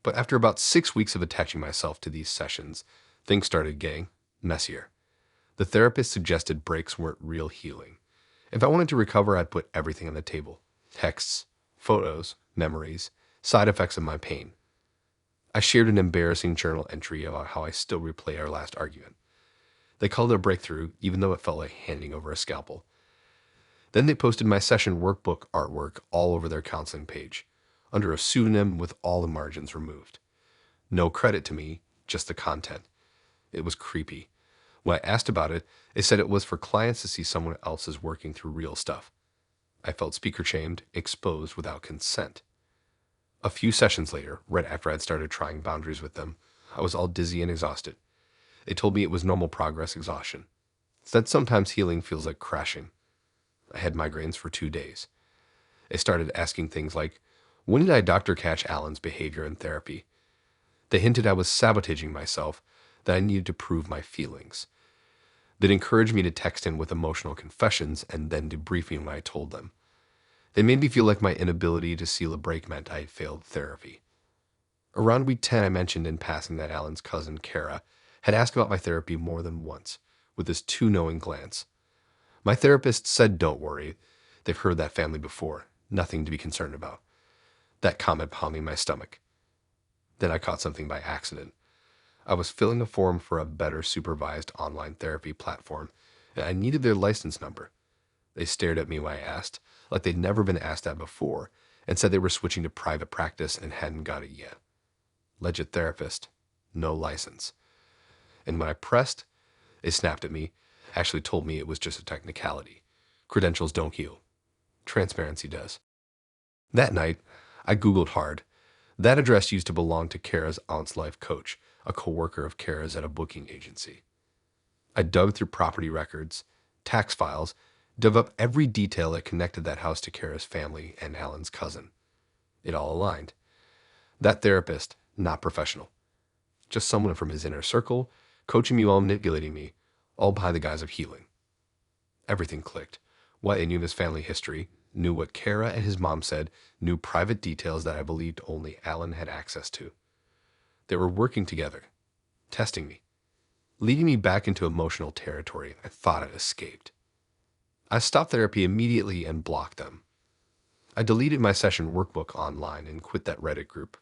But after about 6 weeks of attaching myself to these sessions, things started getting messier. The therapist suggested breaks weren't real healing. If I wanted to recover, I'd put everything on the table. Texts, photos, memories, side effects of my pain. I shared an embarrassing journal entry about how I still replay our last argument. They called it a breakthrough, even though it felt like handing over a scalpel. Then they posted my session workbook artwork all over their counseling page, under a pseudonym with all the margins removed. No credit to me, just the content. It was creepy. When I asked about it, they said it was for clients to see someone else's working through real stuff. I felt speaker shamed, exposed without consent. A few sessions later, right after I'd started trying boundaries with them, I was all dizzy and exhausted. They told me it was normal progress exhaustion. Said sometimes healing feels like crashing. I had migraines for 2 days. They started asking things like, when did I doctor catch Alan's behavior in therapy? They hinted I was sabotaging myself, that I needed to prove my feelings. They'd encouraged me to text in with emotional confessions and then debrief me when I told them. They made me feel like my inability to seal a break meant I had failed therapy. Around week 10, I mentioned in passing that Alan's cousin, Kara, had asked about my therapy more than once, with this too knowing glance. My therapist said, don't worry. They've heard that family before. Nothing to be concerned about. That comment pounding my stomach. Then I caught something by accident. I was filling a form for a better supervised online therapy platform, and I needed their license number. They stared at me when I asked, like they'd never been asked that before, and said they were switching to private practice and hadn't got it yet. Legit therapist, no license. And when I pressed, they snapped at me, actually told me it was just a technicality. Credentials don't heal. Transparency does. That night, I Googled hard. That address used to belong to Kara's aunt's life coach, a co-worker of Kara's at a booking agency. I dug through property records, tax files, dug up every detail that connected that house to Kara's family and Alan's cousin. It all aligned. That therapist, not professional. Just someone from his inner circle, coaching me while manipulating me, all by the guise of healing. Everything clicked. What I knew of his family history, knew what Kara and his mom said, knew private details that I believed only Alan had access to. They were working together, testing me, leading me back into emotional territory I thought I'd escaped. I stopped therapy immediately and blocked them. I deleted my session workbook online and quit that Reddit group.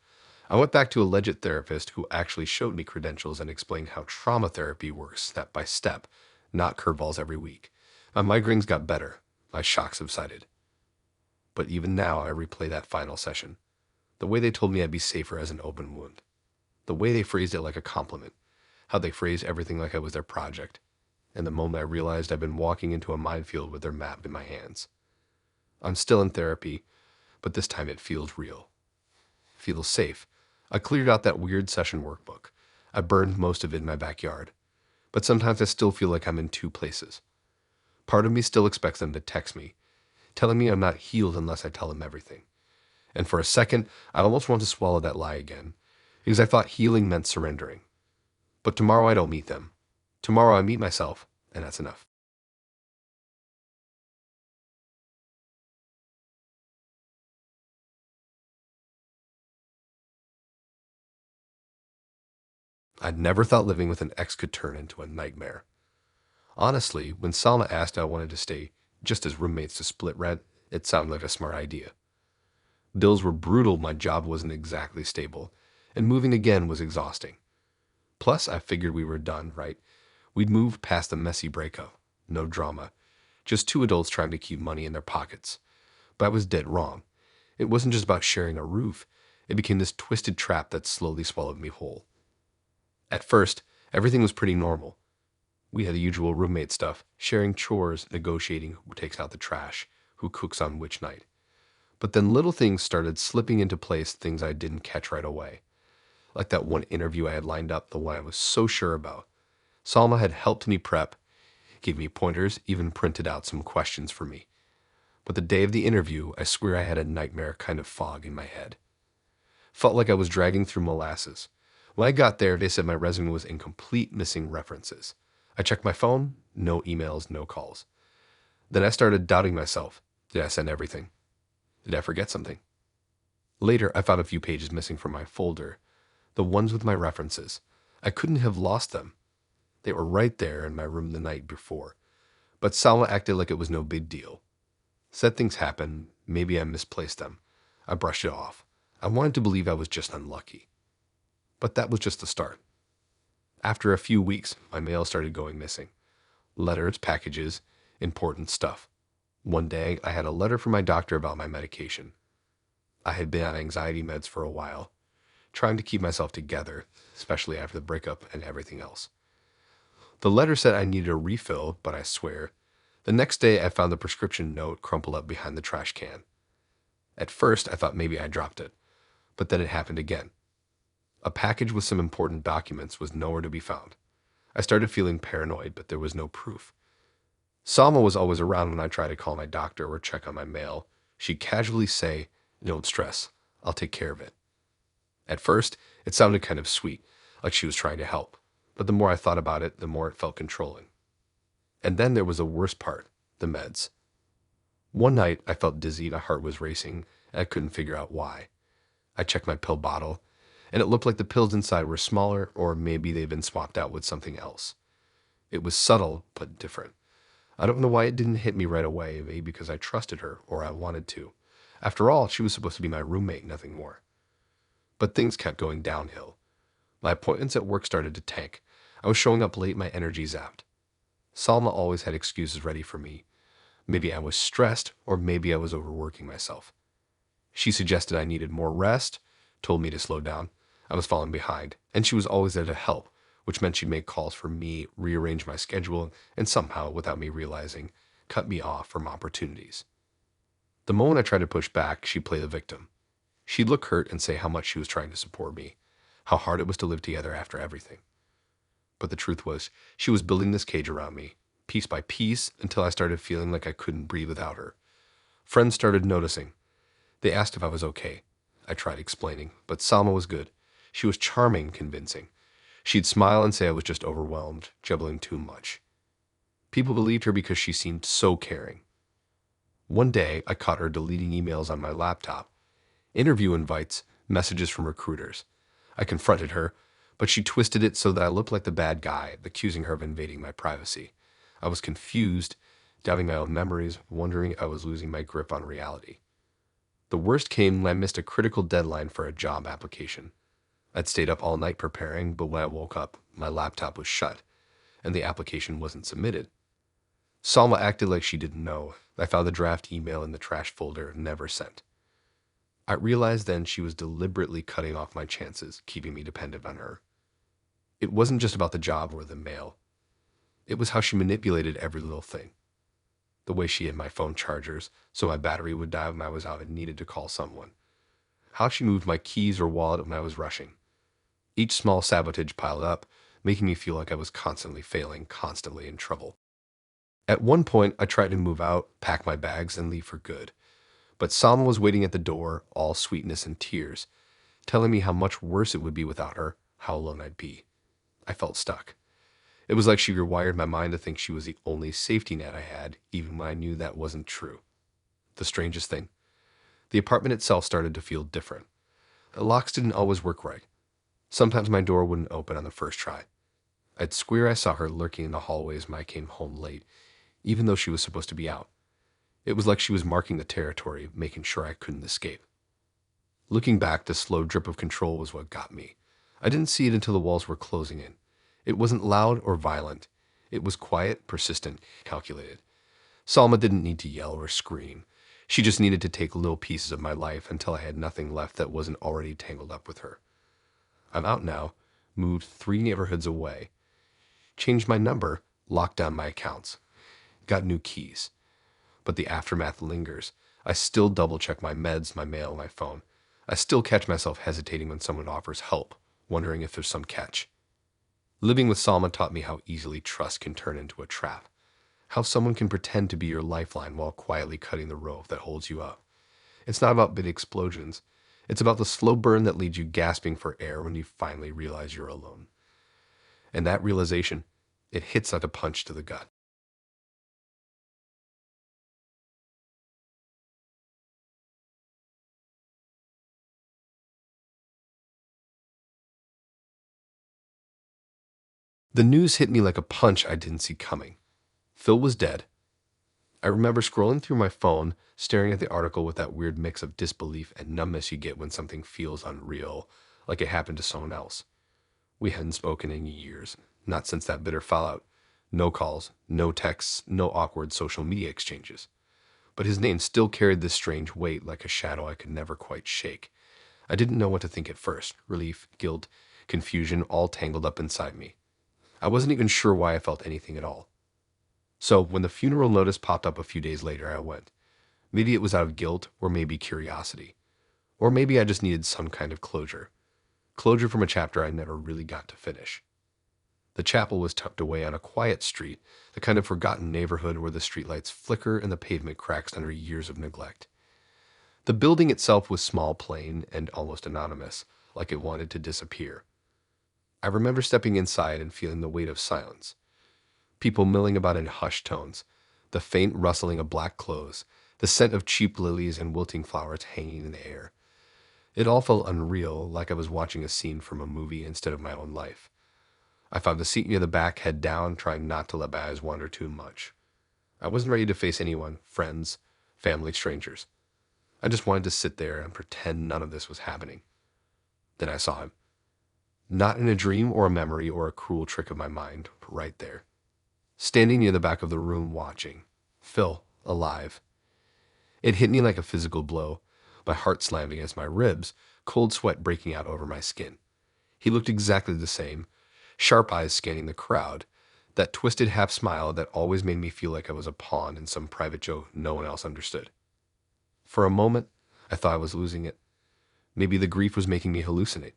I went back to a legit therapist who actually showed me credentials and explained how trauma therapy works step by step, not curveballs every week. My migraines got better. My shock subsided. But even now, I replay that final session. The way they told me I'd be safer as an open wound. The way they phrased it like a compliment. How they phrased everything like I was their project. And the moment I realized I'd been walking into a minefield with their map in my hands. I'm still in therapy, but this time it feels real. Feels safe. I cleared out that weird session workbook. I burned most of it in my backyard. But sometimes I still feel like I'm in two places. Part of me still expects them to text me, telling me I'm not healed unless I tell them everything. And for a second, I almost want to swallow that lie again, because I thought healing meant surrendering. But tomorrow I don't meet them. Tomorrow I meet myself, and that's enough. I'd never thought living with an ex could turn into a nightmare. Honestly, when Salma asked I wanted to stay just as roommates to split rent, it sounded like a smart idea. Bills were brutal, my job wasn't exactly stable, and moving again was exhausting. Plus, I figured we were done, right? We'd moved past the messy breakup. No drama. Just two adults trying to keep money in their pockets. But I was dead wrong. It wasn't just about sharing a roof. It became this twisted trap that slowly swallowed me whole. At first, everything was pretty normal. We had the usual roommate stuff, sharing chores, negotiating who takes out the trash, who cooks on which night. But then little things started slipping into place, things I didn't catch right away. Like that one interview I had lined up, the one I was so sure about. Salma had helped me prep, gave me pointers, even printed out some questions for me. But the day of the interview, I swear I had a nightmare kind of fog in my head. Felt like I was dragging through molasses. When I got there, they said my resume was incomplete, missing references. I checked my phone, no emails, no calls. Then I started doubting myself. Did I send everything? Did I forget something? Later, I found a few pages missing from my folder, the ones with my references. I couldn't have lost them. They were right there in my room the night before. But Salma acted like it was no big deal. Said things happened, maybe I misplaced them. I brushed it off. I wanted to believe I was just unlucky. But that was just the start. After a few weeks, my mail started going missing. Letters, packages, important stuff. One day, I had a letter from my doctor about my medication. I had been on anxiety meds for a while, trying to keep myself together, especially after the breakup and everything else. The letter said I needed a refill, but I swear, the next day I found the prescription note crumpled up behind the trash can. At first, I thought maybe I dropped it, but then it happened again. A package with some important documents was nowhere to be found. I started feeling paranoid, but there was no proof. Salma was always around when I tried to call my doctor or check on my mail. She'd casually say, "Don't stress, I'll take care of it." At first, it sounded kind of sweet, like she was trying to help. But the more I thought about it, the more it felt controlling. And then there was the worst part, the meds. One night, I felt dizzy, my heart was racing, and I couldn't figure out why. I checked my pill bottle, and it looked like the pills inside were smaller, or maybe they'd been swapped out with something else. It was subtle, but different. I don't know why it didn't hit me right away, maybe because I trusted her, or I wanted to. After all, she was supposed to be my roommate, nothing more. But things kept going downhill. My appointments at work started to tank. I was showing up late, my energy zapped. Salma always had excuses ready for me. Maybe I was stressed, or maybe I was overworking myself. She suggested I needed more rest, told me to slow down. I was falling behind, and she was always there to help, which meant she'd make calls for me, rearrange my schedule, and somehow, without me realizing, cut me off from opportunities. The moment I tried to push back, she'd play the victim. She'd look hurt and say how much she was trying to support me, how hard it was to live together after everything. But the truth was, she was building this cage around me, piece by piece, until I started feeling like I couldn't breathe without her. Friends started noticing. They asked if I was okay. I tried explaining, but Salma was good. She was charming, convincing. She'd smile and say I was just overwhelmed, juggling too much. People believed her because she seemed so caring. One day, I caught her deleting emails on my laptop, interview invites, messages from recruiters. I confronted her, but she twisted it so that I looked like the bad guy, accusing her of invading my privacy. I was confused, doubting my own memories, wondering if I was losing my grip on reality. The worst came when I missed a critical deadline for a job application. I'd stayed up all night preparing, but when I woke up, my laptop was shut, and the application wasn't submitted. Salma acted like she didn't know. I found the draft email in the trash folder, never sent. I realized then she was deliberately cutting off my chances, keeping me dependent on her. It wasn't just about the job or the mail. It was how she manipulated every little thing. The way she hid my phone chargers so my battery would die when I was out and needed to call someone. How she moved my keys or wallet when I was rushing. Each small sabotage piled up, making me feel like I was constantly failing, constantly in trouble. At one point, I tried to move out, pack my bags, and leave for good. But Salma was waiting at the door, all sweetness and tears, telling me how much worse it would be without her, how alone I'd be. I felt stuck. It was like she rewired my mind to think she was the only safety net I had, even when I knew that wasn't true. The strangest thing, the apartment itself started to feel different. The locks didn't always work right. Sometimes my door wouldn't open on the first try. I'd swear I saw her lurking in the hallways when I came home late, even though she was supposed to be out. It was like she was marking the territory, making sure I couldn't escape. Looking back, the slow drip of control was what got me. I didn't see it until the walls were closing in. It wasn't loud or violent. It was quiet, persistent, calculated. Salma didn't need to yell or scream. She just needed to take little pieces of my life until I had nothing left that wasn't already tangled up with her. I'm out now, moved 3 neighborhoods away, changed my number, locked down my accounts, got new keys. But the aftermath lingers. I still double-check my meds, my mail, my phone. I still catch myself hesitating when someone offers help, wondering if there's some catch. Living with Salma taught me how easily trust can turn into a trap. How someone can pretend to be your lifeline while quietly cutting the rope that holds you up. It's not about big explosions. It's about the slow burn that leaves you gasping for air when you finally realize you're alone. And that realization, it hits like a punch to the gut. The news hit me like a punch I didn't see coming. Phil was dead. I remember scrolling through my phone, staring at the article with that weird mix of disbelief and numbness you get when something feels unreal, like it happened to someone else. We hadn't spoken in years, not since that bitter fallout. No calls, no texts, no awkward social media exchanges. But his name still carried this strange weight like a shadow I could never quite shake. I didn't know what to think at first. Relief, guilt, confusion, all tangled up inside me. I wasn't even sure why I felt anything at all. So when the funeral notice popped up a few days later, I went. Maybe it was out of guilt, or maybe curiosity. Or maybe I just needed some kind of closure. Closure from a chapter I never really got to finish. The chapel was tucked away on a quiet street, the kind of forgotten neighborhood where the streetlights flicker and the pavement cracks under years of neglect. The building itself was small, plain, and almost anonymous, like it wanted to disappear. I remember stepping inside and feeling the weight of silence. People milling about in hushed tones, the faint rustling of black clothes, the scent of cheap lilies and wilting flowers hanging in the air. It all felt unreal, like I was watching a scene from a movie instead of my own life. I found a seat near the back, head down, trying not to let my eyes wander too much. I wasn't ready to face anyone, friends, family, strangers. I just wanted to sit there and pretend none of this was happening. Then I saw him. Not in a dream or a memory or a cruel trick of my mind, but right there. Standing near the back of the room watching. Phil, alive. It hit me like a physical blow, my heart slamming against my ribs, cold sweat breaking out over my skin. He looked exactly the same, sharp eyes scanning the crowd, that twisted half smile that always made me feel like I was a pawn in some private joke no one else understood. For a moment, I thought I was losing it. Maybe the grief was making me hallucinate.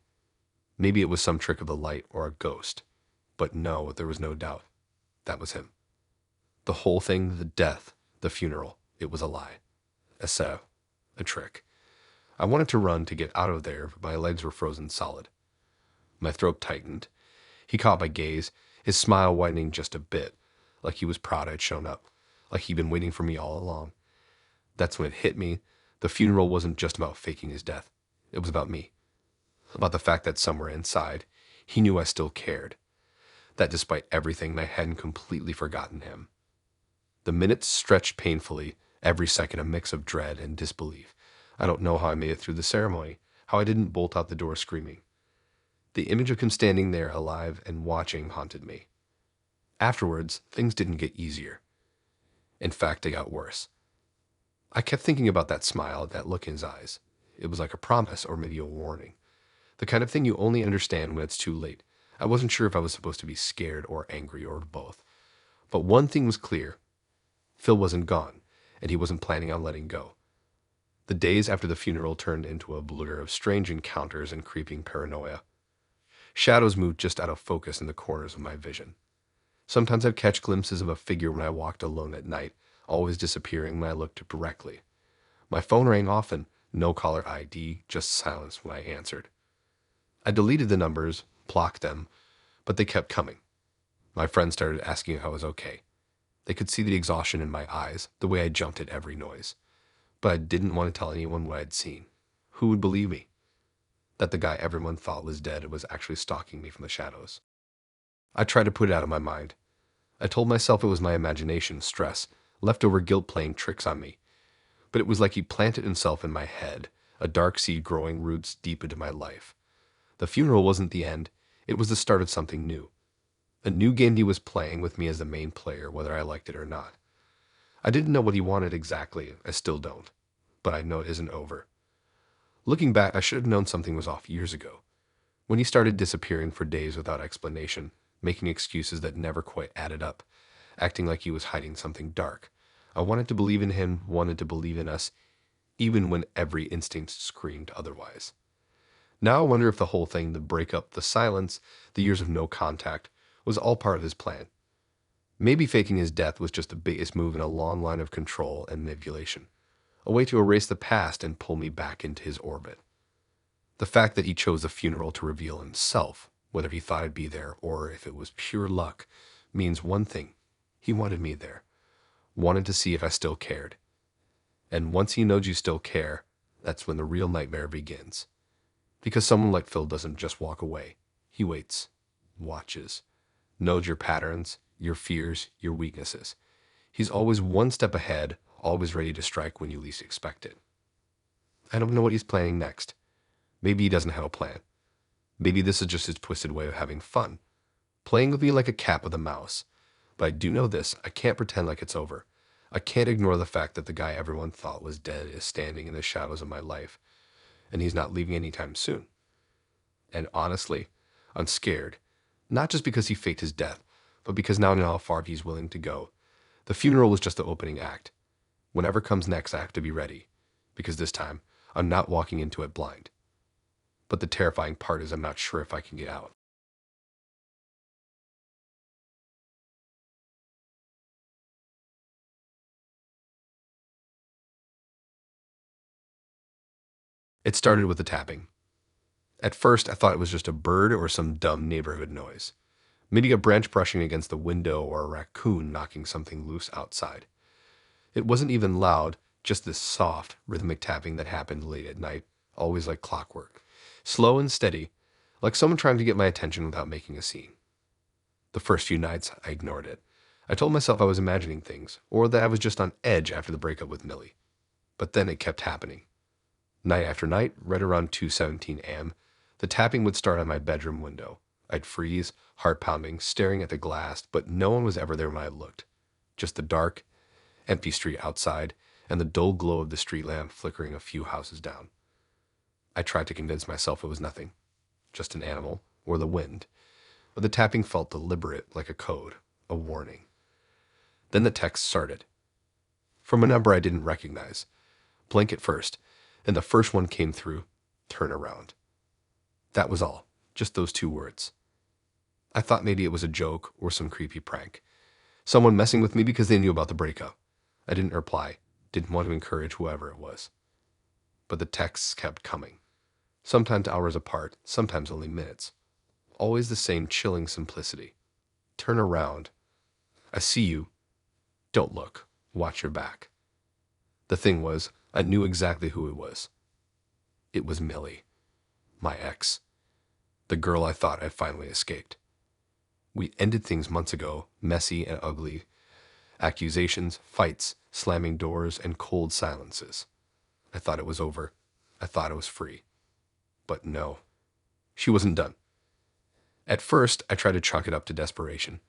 Maybe it was some trick of the light or a ghost. But no, there was no doubt. That was him. The whole thing, the death, the funeral, it was a lie. A setup. A trick. I wanted to run to get out of there, but my legs were frozen solid. My throat tightened. He caught my gaze, his smile widening just a bit, like he was proud I'd shown up, like he'd been waiting for me all along. That's when it hit me. The funeral wasn't just about faking his death. It was about me. About the fact that somewhere inside, he knew I still cared. That despite everything, I hadn't completely forgotten him. The minutes stretched painfully, every second a mix of dread and disbelief. I don't know how I made it through the ceremony, how I didn't bolt out the door screaming. The image of him standing there alive and watching haunted me. Afterwards, things didn't get easier. In fact, they got worse. I kept thinking about that smile, that look in his eyes. It was like a promise or maybe a warning. The kind of thing you only understand when it's too late. I wasn't sure if I was supposed to be scared or angry or both. But one thing was clear. Phil wasn't gone, and he wasn't planning on letting go. The days after the funeral turned into a blur of strange encounters and creeping paranoia. Shadows moved just out of focus in the corners of my vision. Sometimes I'd catch glimpses of a figure when I walked alone at night, always disappearing when I looked directly. My phone rang often, no caller ID, just silence when I answered. I deleted the numbers, blocked them, but they kept coming. My friends started asking if I was okay. They could see the exhaustion in my eyes, the way I jumped at every noise. But I didn't want to tell anyone what I'd seen. Who would believe me? That the guy everyone thought was dead was actually stalking me from the shadows. I tried to put it out of my mind. I told myself it was my imagination, stress, leftover guilt playing tricks on me. But it was like he planted himself in my head, a dark seed growing roots deep into my life. The funeral wasn't the end. It was the start of something new. A new game he was playing with me as the main player, whether I liked it or not. I didn't know what he wanted exactly. I still don't. But I know it isn't over. Looking back, I should have known something was off years ago. When he started disappearing for days without explanation, making excuses that never quite added up, acting like he was hiding something dark. I wanted to believe in him, wanted to believe in us, even when every instinct screamed otherwise. Now I wonder if the whole thing, the breakup, the silence, the years of no contact, was all part of his plan. Maybe faking his death was just the biggest move in a long line of control and manipulation, a way to erase the past and pull me back into his orbit. The fact that he chose the funeral to reveal himself, whether he thought I'd be there or if it was pure luck, means one thing. He wanted me there, wanted to see if I still cared. And once he knows you still care, that's when the real nightmare begins. Because someone like Phil doesn't just walk away. He waits, watches, knows your patterns, your fears, your weaknesses. He's always one step ahead, always ready to strike when you least expect it. I don't know what he's planning next. Maybe he doesn't have a plan. Maybe this is just his twisted way of having fun, playing with me like a cat with a mouse. But I do know this, I can't pretend like it's over. I can't ignore the fact that the guy everyone thought was dead is standing in the shadows of my life, and he's not leaving anytime soon. And honestly, I'm scared, not just because he faked his death, but because now I know how far he's willing to go. The funeral was just the opening act. Whatever comes next, I have to be ready, because this time, I'm not walking into it blind. But the terrifying part is I'm not sure if I can get out. It started with the tapping. At first, I thought it was just a bird or some dumb neighborhood noise. Maybe a branch brushing against the window or a raccoon knocking something loose outside. It wasn't even loud, just this soft, rhythmic tapping that happened late at night, always like clockwork. Slow and steady, like someone trying to get my attention without making a scene. The first few nights, I ignored it. I told myself I was imagining things, or that I was just on edge after the breakup with Millie. But then it kept happening. Night after night, right around 2:17 a.m., the tapping would start on my bedroom window. I'd freeze, heart pounding, staring at the glass, but no one was ever there when I looked. Just the dark, empty street outside, and the dull glow of the street lamp flickering a few houses down. I tried to convince myself it was nothing, just an animal, or the wind, but the tapping felt deliberate, like a code, a warning. Then the text started. From a number I didn't recognize. Blank at first, and the first one came through, turn around. That was all, just those 2 words. I thought maybe it was a joke or some creepy prank. Someone messing with me because they knew about the breakup. I didn't reply, didn't want to encourage whoever it was. But the texts kept coming. Sometimes hours apart, sometimes only minutes. Always the same chilling simplicity. Turn around. I see you. Don't look. Watch your back. The thing was, I knew exactly who it was. It was Millie, my ex, the girl I thought I'd finally escaped. We ended things months ago, messy and ugly. Accusations, fights, slamming doors, and cold silences. I thought it was over. I thought I was free. But no, she wasn't done. At first, I tried to chalk it up to desperation.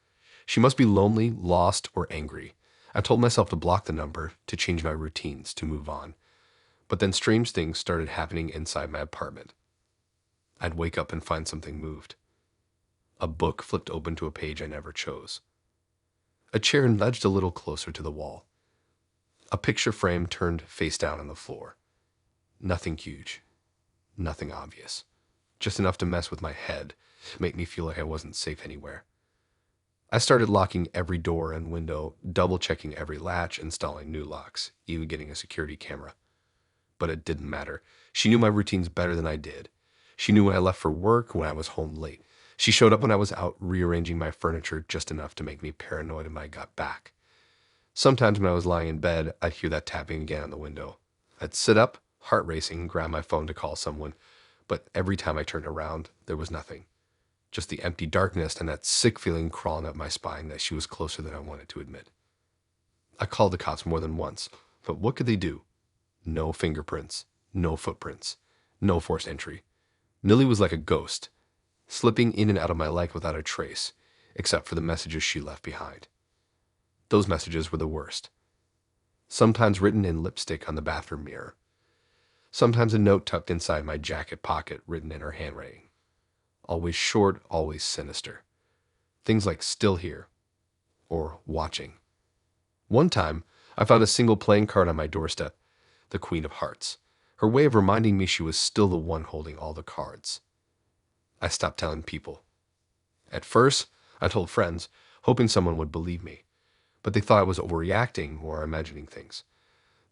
She must be lonely, lost, or angry. I told myself to block the number, to change my routines, to move on. But then strange things started happening inside my apartment. I'd wake up and find something moved. A book flipped open to a page I never chose. A chair nudged a little closer to the wall. A picture frame turned face down on the floor. Nothing huge. Nothing obvious. Just enough to mess with my head, make me feel like I wasn't safe anywhere. I started locking every door and window, double-checking every latch, installing new locks, even getting a security camera. But it didn't matter. She knew my routines better than I did. She knew when I left for work, when I was home late. She showed up when I was out rearranging my furniture just enough to make me paranoid when I got back. Sometimes when I was lying in bed, I'd hear that tapping again on the window. I'd sit up, heart racing, grab my phone to call someone, but every time I turned around, there was nothing. Just the empty darkness and that sick feeling crawling up my spine that she was closer than I wanted to admit. I called the cops more than once, but what could they do? No fingerprints, no footprints, no forced entry. Millie was like a ghost, slipping in and out of my life without a trace, except for the messages she left behind. Those messages were the worst. Sometimes written in lipstick on the bathroom mirror. Sometimes a note tucked inside my jacket pocket written in her handwriting. Always short, always sinister. Things like "still here" or "watching." One time, I found a single playing card on my doorstep, the Queen of Hearts, her way of reminding me she was still the one holding all the cards. I stopped telling people. At first, I told friends, hoping someone would believe me, but they thought I was overreacting or imagining things.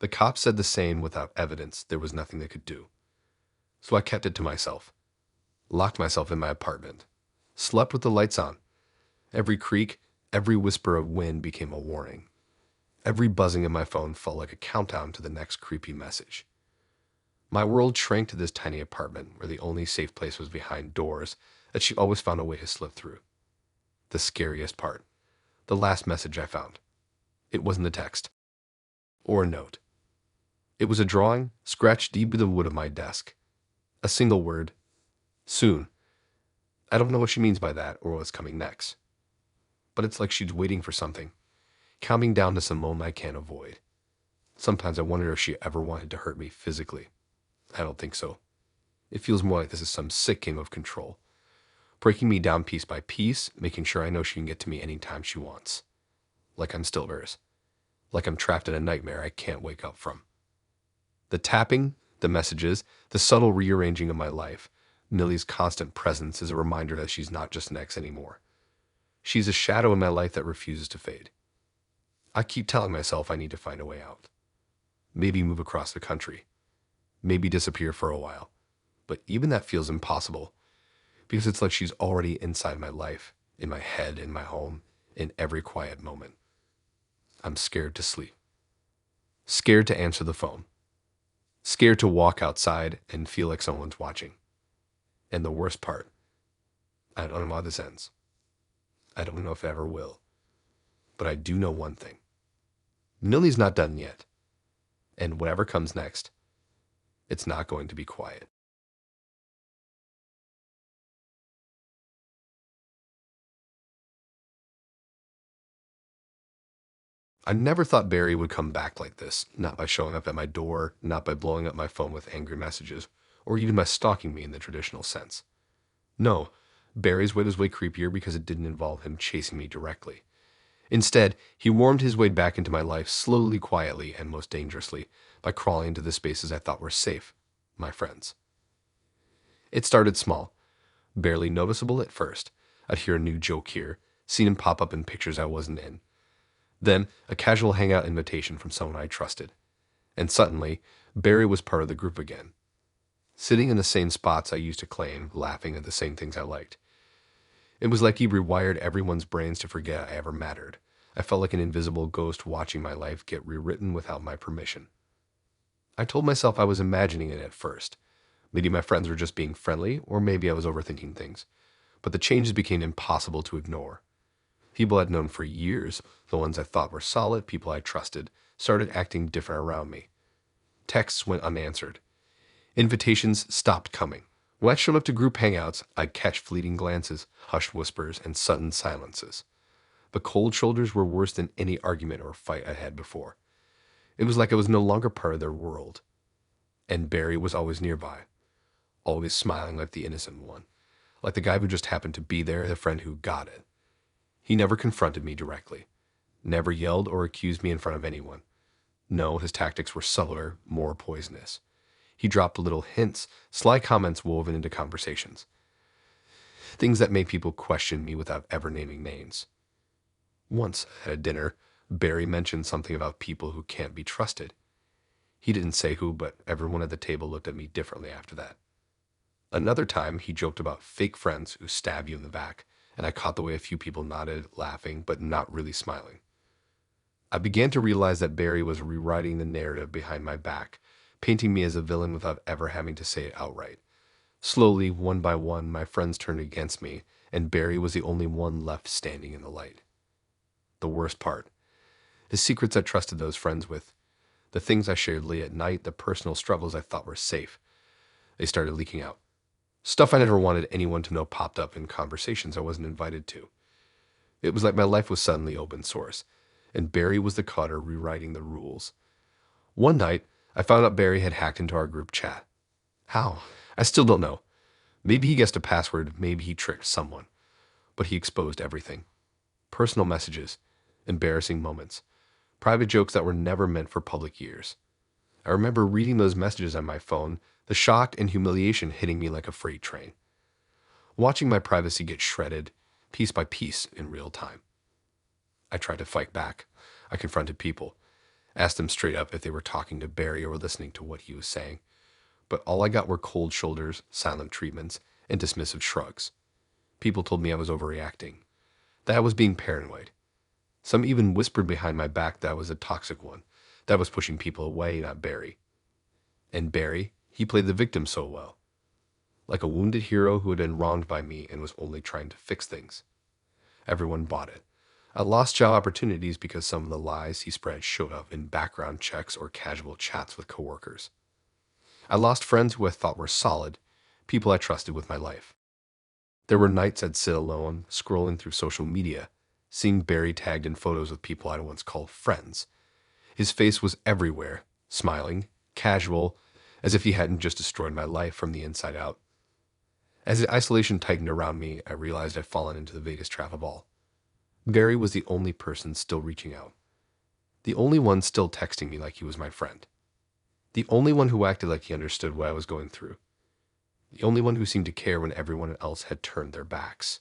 The cops said the same without evidence. There was nothing they could do. So I kept it to myself. Locked myself in my apartment. Slept with the lights on. Every creak, every whisper of wind became a warning. Every buzzing of my phone felt like a countdown to the next creepy message. My world shrank to this tiny apartment where the only safe place was behind doors that she always found a way to slip through. The scariest part. The last message I found. It wasn't a text. Or a note. It was a drawing scratched deep in the wood of my desk. A single word. Soon. I don't know what she means by that or what's coming next. But it's like she's waiting for something, counting down to some moment I can't avoid. Sometimes I wonder if she ever wanted to hurt me physically. I don't think so. It feels more like this is some sick game of control, breaking me down piece by piece, making sure I know she can get to me anytime she wants. Like I'm still hers. Like I'm trapped in a nightmare I can't wake up from. The tapping, the messages, the subtle rearranging of my life, Millie's constant presence is a reminder that she's not just an ex anymore. She's a shadow in my life that refuses to fade. I keep telling myself I need to find a way out. Maybe move across the country. Maybe disappear for a while. But even that feels impossible, because it's like she's already inside my life, in my head, in my home, in every quiet moment. I'm scared to sleep. Scared to answer the phone. Scared to walk outside and feel like someone's watching. And the worst part, I don't know how this ends. I don't know if it ever will. But I do know one thing. Millie's not done yet. And whatever comes next, it's not going to be quiet. I never thought Barry would come back like this, not by showing up at my door, not by blowing up my phone with angry messages, or even by stalking me in the traditional sense. No, Barry's way was way creepier because it didn't involve him chasing me directly. Instead, he wormed his way back into my life slowly, quietly, and most dangerously by crawling into the spaces I thought were safe, my friends. It started small, barely noticeable at first. I'd hear a new joke here, seen him pop up in pictures I wasn't in. Then, a casual hangout invitation from someone I trusted. And suddenly, Barry was part of the group again. Sitting in the same spots I used to claim, laughing at the same things I liked. It was like he rewired everyone's brains to forget I ever mattered. I felt like an invisible ghost watching my life get rewritten without my permission. I told myself I was imagining it at first. Maybe my friends were just being friendly, or maybe I was overthinking things. But the changes became impossible to ignore. People I'd known for years, the ones I thought were solid, people I trusted, started acting different around me. Texts went unanswered. Invitations stopped coming. When I showed up to group hangouts, I'd catch fleeting glances, hushed whispers, and sudden silences. The cold shoulders were worse than any argument or fight I had before. It was like I was no longer part of their world. And Barry was always nearby, always smiling like the innocent one, like the guy who just happened to be there, the friend who got it. He never confronted me directly, never yelled or accused me in front of anyone. No, his tactics were subtler, more poisonous. He dropped little hints, sly comments woven into conversations. Things that made people question me without ever naming names. Once, at a dinner, Barry mentioned something about people who can't be trusted. He didn't say who, but everyone at the table looked at me differently after that. Another time, he joked about fake friends who stab you in the back, and I caught the way a few people nodded, laughing, but not really smiling. I began to realize that Barry was rewriting the narrative behind my back, painting me as a villain without ever having to say it outright. Slowly, one by one, my friends turned against me, and Barry was the only one left standing in the light. The worst part, the secrets I trusted those friends with, the things I shared late at night, the personal struggles I thought were safe, they started leaking out. Stuff I never wanted anyone to know popped up in conversations I wasn't invited to. It was like my life was suddenly open source, and Barry was the cutter rewriting the rules. One night, I found out Barry had hacked into our group chat. How? I still don't know. Maybe he guessed a password, maybe he tricked someone. But he exposed everything. Personal messages, embarrassing moments, private jokes that were never meant for public ears. I remember reading those messages on my phone, the shock and humiliation hitting me like a freight train. Watching my privacy get shredded, piece by piece, in real time. I tried to fight back. I confronted people, asked them straight up if they were talking to Barry or listening to what he was saying. But all I got were cold shoulders, silent treatments, and dismissive shrugs. People told me I was overreacting, that I was being paranoid. Some even whispered behind my back that I was a toxic one, that I was pushing people away, not Barry. And Barry, he played the victim so well. Like a wounded hero who had been wronged by me and was only trying to fix things. Everyone bought it. I lost job opportunities because some of the lies he spread showed up in background checks or casual chats with coworkers. I lost friends who I thought were solid, people I trusted with my life. There were nights I'd sit alone, scrolling through social media, seeing Barry tagged in photos with people I'd once called friends. His face was everywhere, smiling, casual, as if he hadn't just destroyed my life from the inside out. As the isolation tightened around me, I realized I'd fallen into the biggest trap of all. Barry was the only person still reaching out. The only one still texting me like he was my friend. The only one who acted like he understood what I was going through. The only one who seemed to care when everyone else had turned their backs.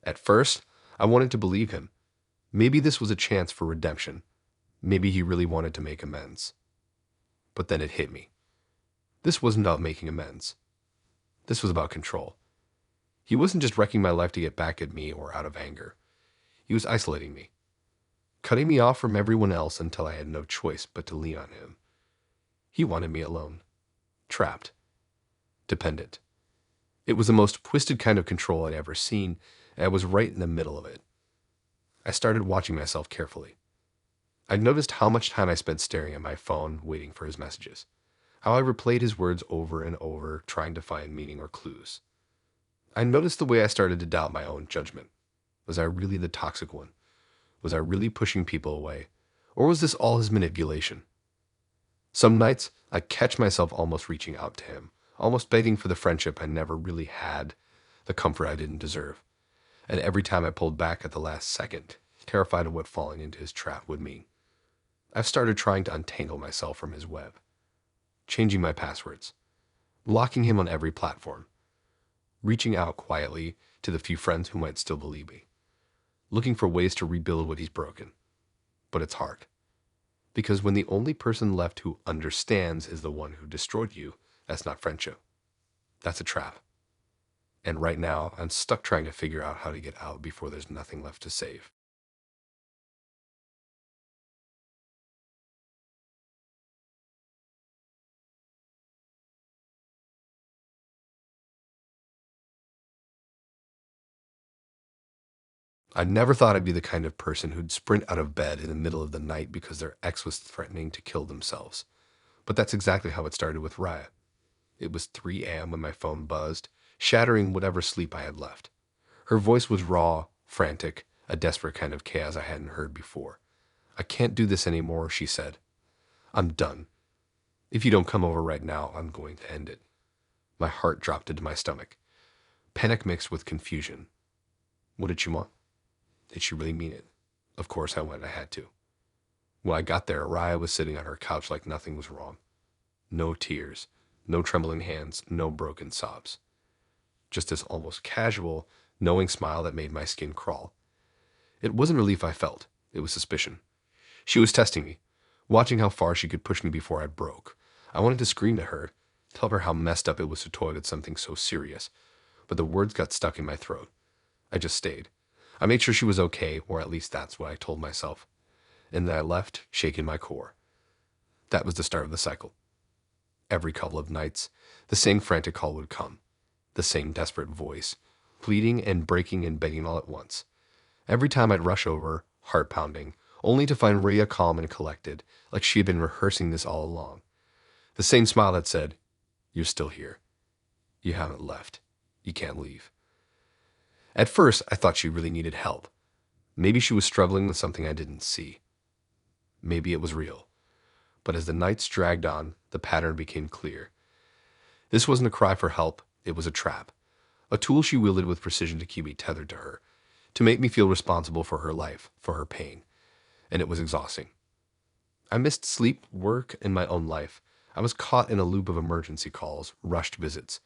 At first, I wanted to believe him. Maybe this was a chance for redemption. Maybe he really wanted to make amends. But then it hit me. This wasn't about making amends. This was about control. He wasn't just wrecking my life to get back at me or out of anger. He was isolating me, cutting me off from everyone else until I had no choice but to lean on him. He wanted me alone, trapped, dependent. It was the most twisted kind of control I'd ever seen, and I was right in the middle of it. I started watching myself carefully. I noticed how much time I spent staring at my phone, waiting for his messages. How I replayed his words over and over, trying to find meaning or clues. I noticed the way I started to doubt my own judgment. Was I really the toxic one? Was I really pushing people away? Or was this all his manipulation? Some nights, I'd catch myself almost reaching out to him, almost begging for the friendship I never really had, the comfort I didn't deserve. And every time I pulled back at the last second, terrified of what falling into his trap would mean. I've started trying to untangle myself from his web, changing my passwords, blocking him on every platform, reaching out quietly to the few friends who might still believe me, looking for ways to rebuild what he's broken. But it's hard. Because when the only person left who understands is the one who destroyed you, that's not friendship. That's a trap. And right now, I'm stuck trying to figure out how to get out before there's nothing left to save. I never thought I'd be the kind of person who'd sprint out of bed in the middle of the night because their ex was threatening to kill themselves. But that's exactly how it started with Raya. It was 3 a.m. when my phone buzzed, shattering whatever sleep I had left. Her voice was raw, frantic, a desperate kind of chaos I hadn't heard before. "I can't do this anymore," she said. "I'm done. If you don't come over right now, I'm going to end it." My heart dropped into my stomach. Panic mixed with confusion. What did she want? Did she really mean it? Of course I went. I had to. When I got there, Raya was sitting on her couch like nothing was wrong. No tears, no trembling hands, no broken sobs. Just this almost casual, knowing smile that made my skin crawl. It wasn't relief I felt. It was suspicion. She was testing me, watching how far she could push me before I broke. I wanted to scream at her, tell her how messed up it was to toy with something so serious, but the words got stuck in my throat. I just stayed. I made sure she was okay, or at least that's what I told myself. And then I left, shaking my core. That was the start of the cycle. Every couple of nights, the same frantic call would come. The same desperate voice, pleading and breaking and begging all at once. Every time I'd rush over, heart pounding, only to find Rhea calm and collected, like she had been rehearsing this all along. The same smile that said, "You're still here. You haven't left. You can't leave." At first, I thought she really needed help. Maybe she was struggling with something I didn't see. Maybe it was real. But as the nights dragged on, the pattern became clear. This wasn't a cry for help, it was a trap. A tool she wielded with precision to keep me tethered to her, to make me feel responsible for her life, for her pain. And it was exhausting. I missed sleep, work, and my own life. I was caught in a loop of emergency calls, rushed visits,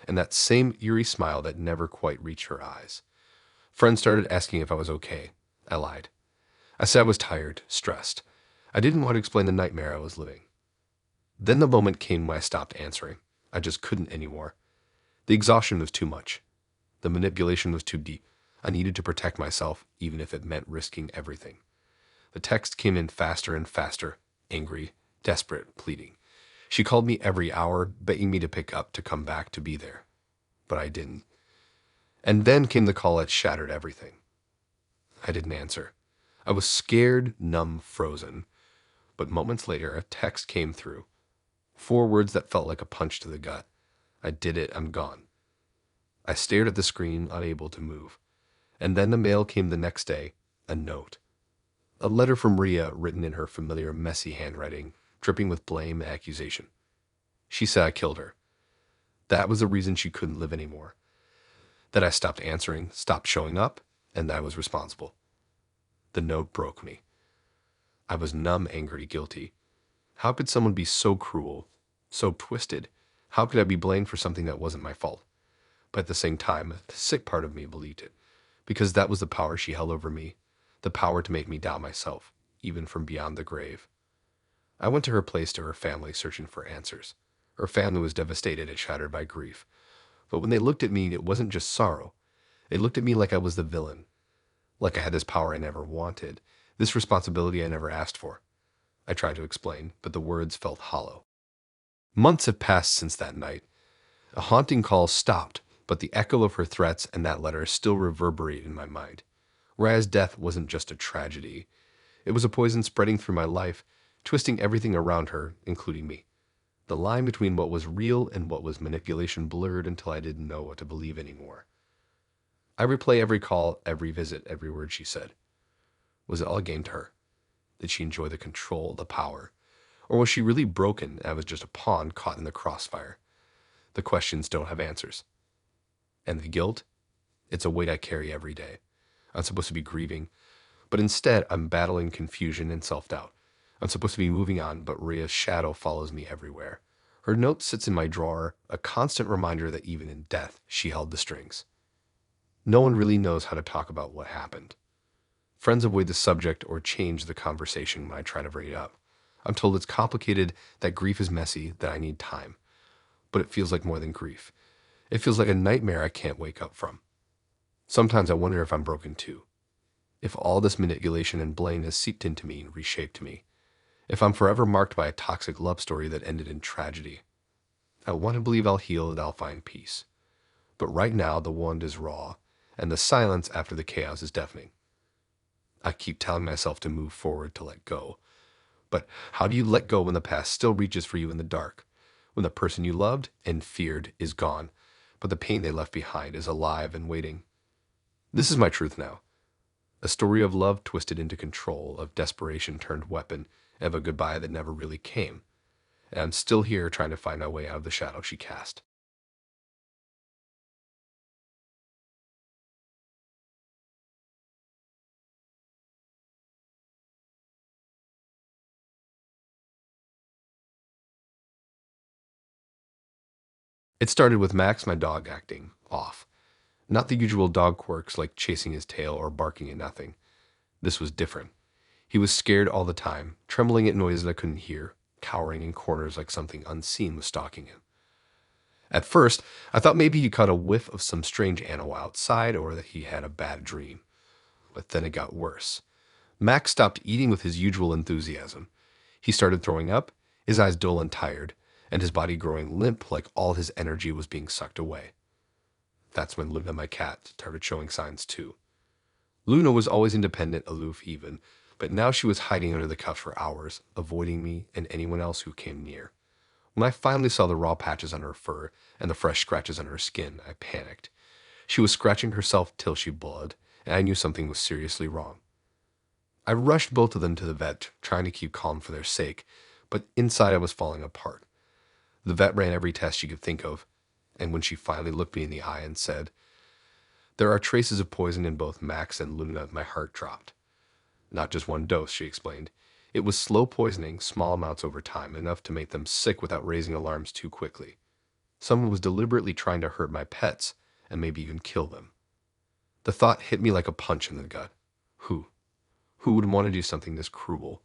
and that same eerie smile that never quite reached her eyes. Friends started asking if I was okay. I lied. I said I was tired, stressed. I didn't want to explain the nightmare I was living. Then the moment came when I stopped answering. I just couldn't anymore. The exhaustion was too much. The manipulation was too deep. I needed to protect myself, even if it meant risking everything. The text came in faster and faster, angry, desperate, pleading. She called me every hour, begging me to pick up, to come back, to be there. But I didn't. And then came the call that shattered everything. I didn't answer. I was scared, numb, frozen. But moments later, a text came through. 4 words that felt like a punch to the gut. "I did it, I'm gone." I stared at the screen, unable to move. And then the mail came the next day, a note. A letter from Rhea, written in her familiar, messy handwriting, dripping with blame and accusation. She said I killed her. That was the reason she couldn't live anymore. That I stopped answering, stopped showing up, and that I was responsible. The note broke me. I was numb, angry, guilty. How could someone be so cruel, so twisted? How could I be blamed for something that wasn't my fault? But at the same time, the sick part of me believed it, because that was the power she held over me, the power to make me doubt myself, even from beyond the grave. I went to her place, to her family, searching for answers. Her family was devastated and shattered by grief. But when they looked at me, it wasn't just sorrow. They looked at me like I was the villain, like I had this power I never wanted, this responsibility I never asked for. I tried to explain, but the words felt hollow. Months have passed since that night. A haunting call stopped, but the echo of her threats and that letter still reverberate in my mind. Raya's death wasn't just a tragedy. It was a poison spreading through my life, twisting everything around her, including me. The line between what was real and what was manipulation blurred until I didn't know what to believe anymore. I replay every call, every visit, every word she said. Was it all a game to her? Did she enjoy the control, the power? Or was she really broken and I was just a pawn caught in the crossfire? The questions don't have answers. And the guilt? It's a weight I carry every day. I'm supposed to be grieving, but instead I'm battling confusion and self-doubt. I'm supposed to be moving on, but Rhea's shadow follows me everywhere. Her note sits in my drawer, a constant reminder that even in death, she held the strings. No one really knows how to talk about what happened. Friends avoid the subject or change the conversation when I try to bring it up. I'm told it's complicated, that grief is messy, that I need time. But it feels like more than grief. It feels like a nightmare I can't wake up from. Sometimes I wonder if I'm broken too. If all this manipulation and blame has seeped into me and reshaped me. If I'm forever marked by a toxic love story that ended in tragedy. I want to believe I'll heal and I'll find peace. But right now the wound is raw, and the silence after the chaos is deafening. I keep telling myself to move forward, to let go. But how do you let go when the past still reaches for you in the dark? When the person you loved and feared is gone, but the pain they left behind is alive and waiting? This is my truth now. A story of love twisted into control, of desperation turned weapon, and of a goodbye that never really came. And I'm still here trying to find my way out of the shadow she cast. It started with Max, my dog, acting off. Not the usual dog quirks like chasing his tail or barking at nothing. This was different. He was scared all the time, trembling at noises I couldn't hear, cowering in corners like something unseen was stalking him. At first, I thought maybe he caught a whiff of some strange animal outside or that he had a bad dream. But then it got worse. Max stopped eating with his usual enthusiasm. He started throwing up, his eyes dull and tired, and his body growing limp like all his energy was being sucked away. That's when Luna, my cat, started showing signs too. Luna was always independent, aloof even, but now she was hiding under the couch for hours, avoiding me and anyone else who came near. When I finally saw the raw patches on her fur and the fresh scratches on her skin, I panicked. She was scratching herself till she bled, and I knew something was seriously wrong. I rushed both of them to the vet, trying to keep calm for their sake, but inside I was falling apart. The vet ran every test she could think of, and when she finally looked me in the eye and said, "There are traces of poison in both Max and Luna," my heart dropped. Not just one dose, she explained. It was slow poisoning, small amounts over time, enough to make them sick without raising alarms too quickly. Someone was deliberately trying to hurt my pets, and maybe even kill them. The thought hit me like a punch in the gut. Who? Who would want to do something this cruel?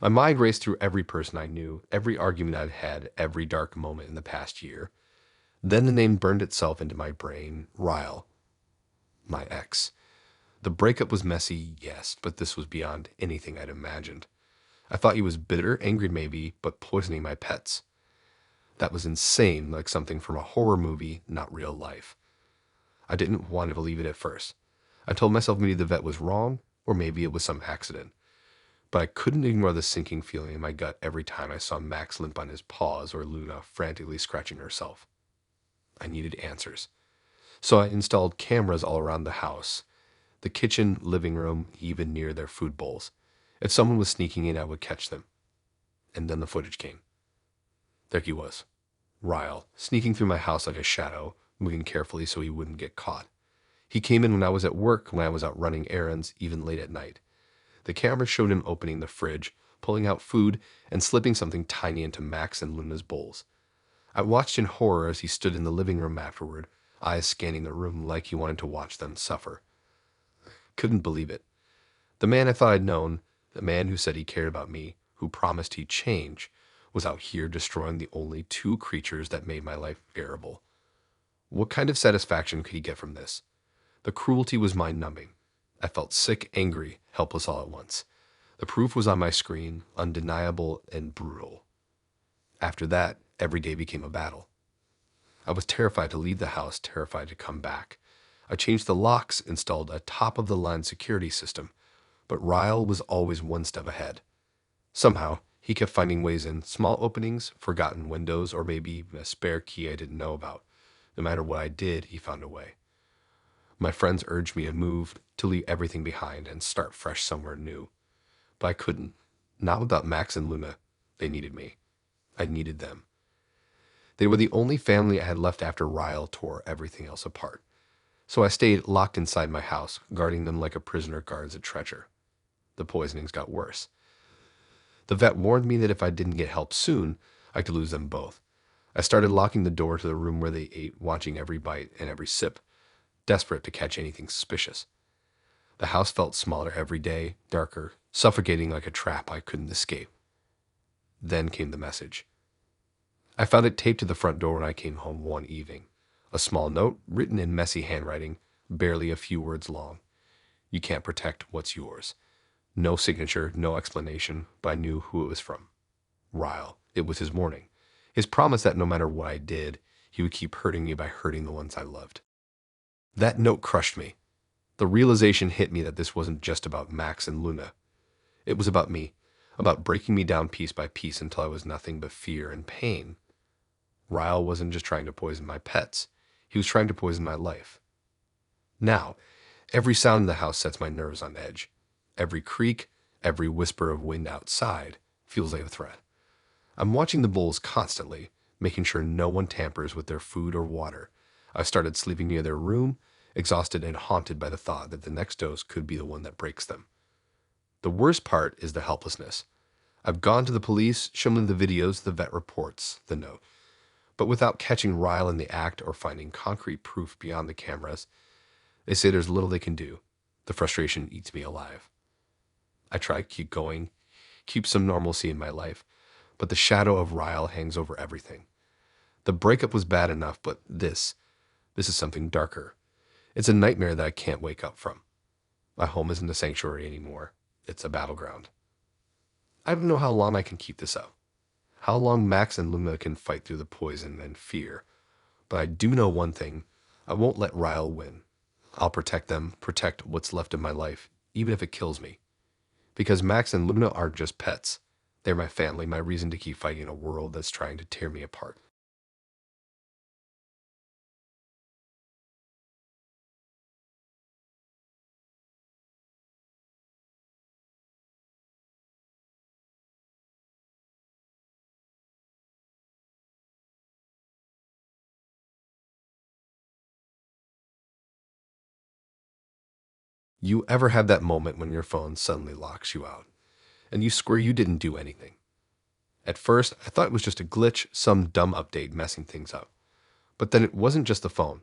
My mind raced through every person I knew, every argument I'd had, every dark moment in the past year. Then the name burned itself into my brain, Ryle, my ex. The breakup was messy, yes, but this was beyond anything I'd imagined. I thought he was bitter, angry maybe, but poisoning my pets. That was insane, like something from a horror movie, not real life. I didn't want to believe it at first. I told myself maybe the vet was wrong, or maybe it was some accident. But I couldn't ignore the sinking feeling in my gut every time I saw Max limp on his paws or Luna frantically scratching herself. I needed answers. So I installed cameras all around the house, the kitchen, living room, even near their food bowls. If someone was sneaking in, I would catch them. And then the footage came. There he was, Ryle, sneaking through my house like a shadow, moving carefully so he wouldn't get caught. He came in when I was at work, when I was out running errands, even late at night. The camera showed him opening the fridge, pulling out food, and slipping something tiny into Max and Luna's bowls. I watched in horror as he stood in the living room afterward, eyes scanning the room like he wanted to watch them suffer. Couldn't believe it. The man I thought I'd known, the man who said he cared about me, who promised he'd change, was out here destroying the only two creatures that made my life bearable. What kind of satisfaction could he get from this? The cruelty was mind-numbing. I felt sick, angry, helpless all at once. The proof was on my screen, undeniable and brutal. After that, every day became a battle. I was terrified to leave the house, terrified to come back. I changed the locks, installed a top-of-the-line security system, but Ryle was always one step ahead. Somehow, he kept finding ways in, small openings, forgotten windows, or maybe a spare key I didn't know about. No matter what I did, he found a way. My friends urged me to move, to leave everything behind and start fresh somewhere new. But I couldn't. Not without Max and Luna. They needed me. I needed them. They were the only family I had left after Ryle tore everything else apart. So I stayed locked inside my house, guarding them like a prisoner guards a treasure. The poisonings got worse. The vet warned me that if I didn't get help soon, I could lose them both. I started locking the door to the room where they ate, watching every bite and every sip, desperate to catch anything suspicious. The house felt smaller every day, darker, suffocating like a trap I couldn't escape. Then came the message. I found it taped to the front door when I came home one evening. A small note, written in messy handwriting, barely a few words long. You can't protect what's yours. No signature, no explanation, but I knew who it was from. Ryle. It was his warning. His promise that no matter what I did, he would keep hurting me by hurting the ones I loved. That note crushed me. The realization hit me that this wasn't just about Max and Luna. It was about me, about breaking me down piece by piece until I was nothing but fear and pain. Ryle wasn't just trying to poison my pets. He was trying to poison my life. Now, every sound in the house sets my nerves on edge. Every creak, every whisper of wind outside feels like a threat. I'm watching the bulls constantly, making sure no one tampers with their food or water. I started sleeping near their room, exhausted and haunted by the thought that the next dose could be the one that breaks them. The worst part is the helplessness. I've gone to the police, shown them the videos, the vet reports, the note. But without catching Ryle in the act or finding concrete proof beyond the cameras, they say there's little they can do. The frustration eats me alive. I try to keep going, keep some normalcy in my life, but the shadow of Ryle hangs over everything. The breakup was bad enough, but this is something darker. It's a nightmare that I can't wake up from. My home isn't a sanctuary anymore. It's a battleground. I don't know how long I can keep this up. How long Max and Luna can fight through the poison and fear. But I do know one thing. I won't let Ryle win. I'll protect them, protect what's left of my life, even if it kills me. Because Max and Luna aren't just pets. They're my family, my reason to keep fighting a world that's trying to tear me apart. You ever have that moment when your phone suddenly locks you out, and you swear you didn't do anything? At first, I thought it was just a glitch, some dumb update messing things up. But then it wasn't just the phone.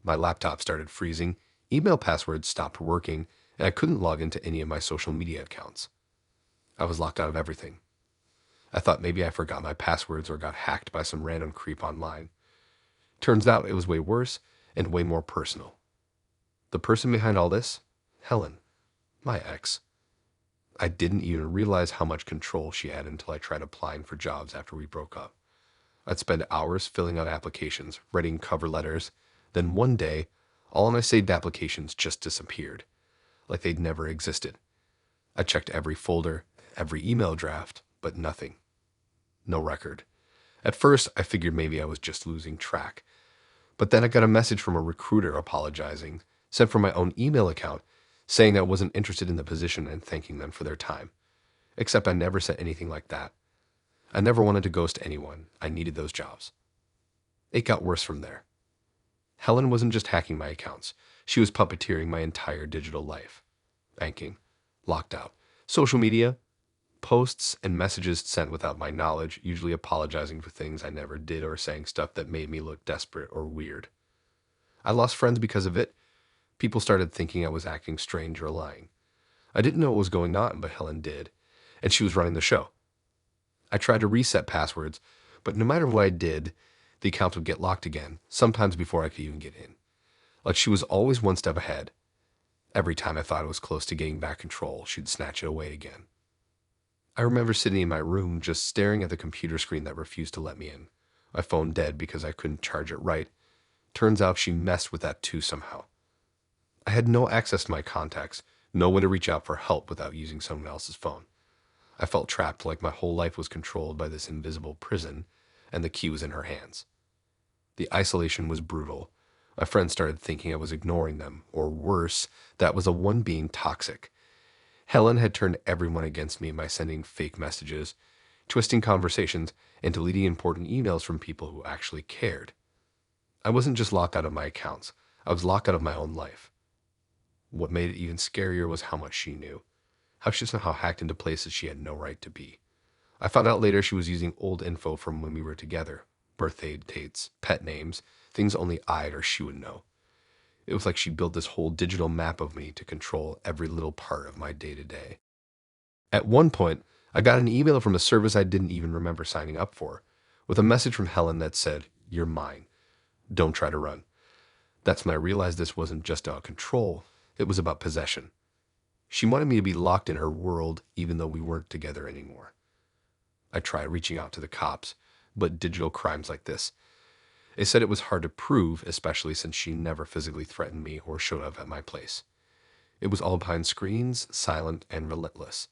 My laptop started freezing, email passwords stopped working, and I couldn't log into any of my social media accounts. I was locked out of everything. I thought maybe I forgot my passwords or got hacked by some random creep online. Turns out it was way worse and way more personal. The person behind all this? Helen, my ex. I didn't even realize how much control she had until I tried applying for jobs after we broke up. I'd spend hours filling out applications, writing cover letters. Then one day, all my saved applications just disappeared, like they'd never existed. I checked every folder, every email draft, but nothing. No record. At first, I figured maybe I was just losing track. But then I got a message from a recruiter apologizing, sent from my own email account, saying I wasn't interested in the position and thanking them for their time. Except I never said anything like that. I never wanted to ghost anyone. I needed those jobs. It got worse from there. Helen wasn't just hacking my accounts. She was puppeteering my entire digital life. Banking, locked out, social media, posts and messages sent without my knowledge, usually apologizing for things I never did or saying stuff that made me look desperate or weird. I lost friends because of it. People started thinking I was acting strange or lying. I didn't know what was going on, but Helen did, and she was running the show. I tried to reset passwords, but no matter what I did, the account would get locked again, sometimes before I could even get in. Like she was always one step ahead. Every time I thought I was close to getting back control, she'd snatch it away again. I remember sitting in my room just staring at the computer screen that refused to let me in. My phone dead because I couldn't charge it right. Turns out she messed with that too somehow. I had no access to my contacts, no one to reach out for help without using someone else's phone. I felt trapped, like my whole life was controlled by this invisible prison, and the key was in her hands. The isolation was brutal. My friends started thinking I was ignoring them, or worse, that was a one being toxic. Helen had turned everyone against me by sending fake messages, twisting conversations, and deleting important emails from people who actually cared. I wasn't just locked out of my accounts, I was locked out of my own life. What made it even scarier was how much she knew, how she somehow hacked into places she had no right to be. I found out later she was using old info from when we were together, birthday dates, pet names, things only I or she would know. It was like she built this whole digital map of me to control every little part of my day-to-day. At one point, I got an email from a service I didn't even remember signing up for, with a message from Helen that said, "You're mine. Don't try to run." That's when I realized this wasn't just about control, it was about possession. She wanted me to be locked in her world even though we weren't together anymore. I tried reaching out to the cops, but digital crimes like this, they said it was hard to prove, especially since she never physically threatened me or showed up at my place. It was all behind screens, silent and relentless.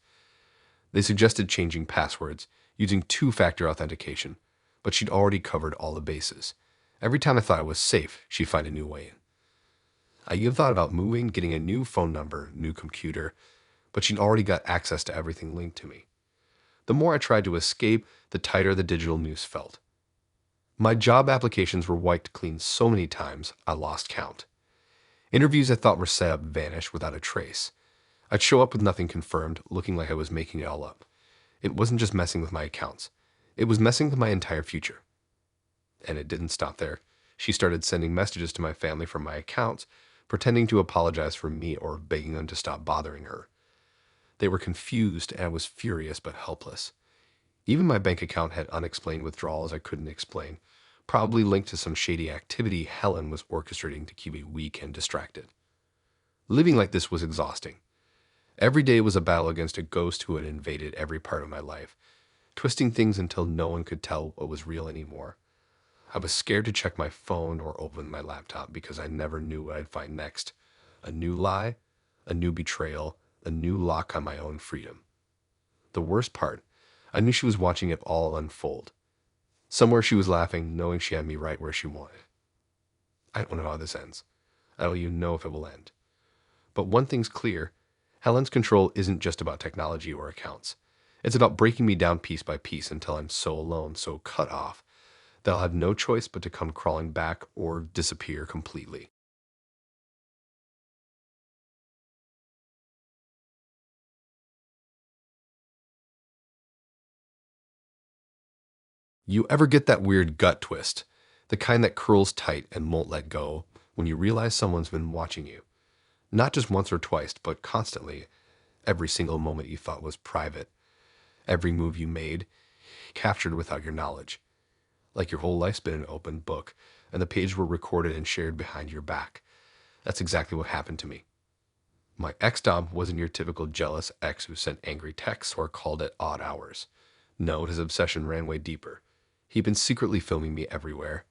They suggested changing passwords, using two-factor authentication, but she'd already covered all the bases. Every time I thought I was safe, she'd find a new way in. I even thought about moving, getting a new phone number, new computer, but she'd already got access to everything linked to me. The more I tried to escape, the tighter the digital noose felt. My job applications were wiped clean so many times, I lost count. Interviews I thought were set up vanished without a trace. I'd show up with nothing confirmed, looking like I was making it all up. It wasn't just messing with my accounts. It was messing with my entire future. And it didn't stop there. She started sending messages to my family from my accounts, pretending to apologize for me or begging them to stop bothering her. They were confused, and I was furious but helpless. Even my bank account had unexplained withdrawals I couldn't explain, probably linked to some shady activity Helen was orchestrating to keep me weak and distracted. Living like this was exhausting. Every day was a battle against a ghost who had invaded every part of my life, twisting things until no one could tell what was real anymore. I was scared to check my phone or open my laptop because I never knew what I'd find next. A new lie, a new betrayal, a new lock on my own freedom. The worst part, I knew she was watching it all unfold. Somewhere she was laughing, knowing she had me right where she wanted. I don't know how this ends. I don't even know if it will end. But one thing's clear, Helen's control isn't just about technology or accounts. It's about breaking me down piece by piece until I'm so alone, so cut off, that I'll have no choice but to come crawling back or disappear completely. You ever get that weird gut twist? The kind that curls tight and won't let go when you realize someone's been watching you. Not just once or twice, but constantly. Every single moment you thought was private. Every move you made, captured without your knowledge. Like your whole life's been an open book, and the pages were recorded and shared behind your back. That's exactly what happened to me. My ex-Dom wasn't your typical jealous ex who sent angry texts or called at odd hours. No, his obsession ran way deeper. He'd been secretly filming me everywhere.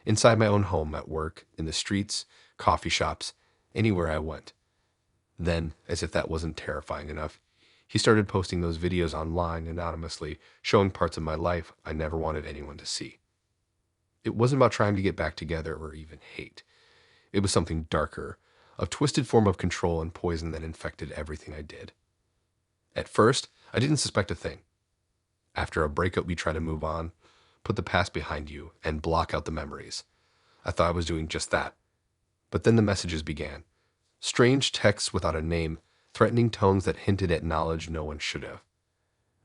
Inside my own home, at work, in the streets, coffee shops, anywhere I went. Then, as if that wasn't terrifying enough, he started posting those videos online anonymously, showing parts of my life I never wanted anyone to see. It wasn't about trying to get back together or even hate. It was something darker, a twisted form of control and poison that infected everything I did. At first, I didn't suspect a thing. After a breakup, you try to move on, put the past behind you, and block out the memories. I thought I was doing just that. But then the messages began. Strange texts without a name, threatening tones that hinted at knowledge no one should have.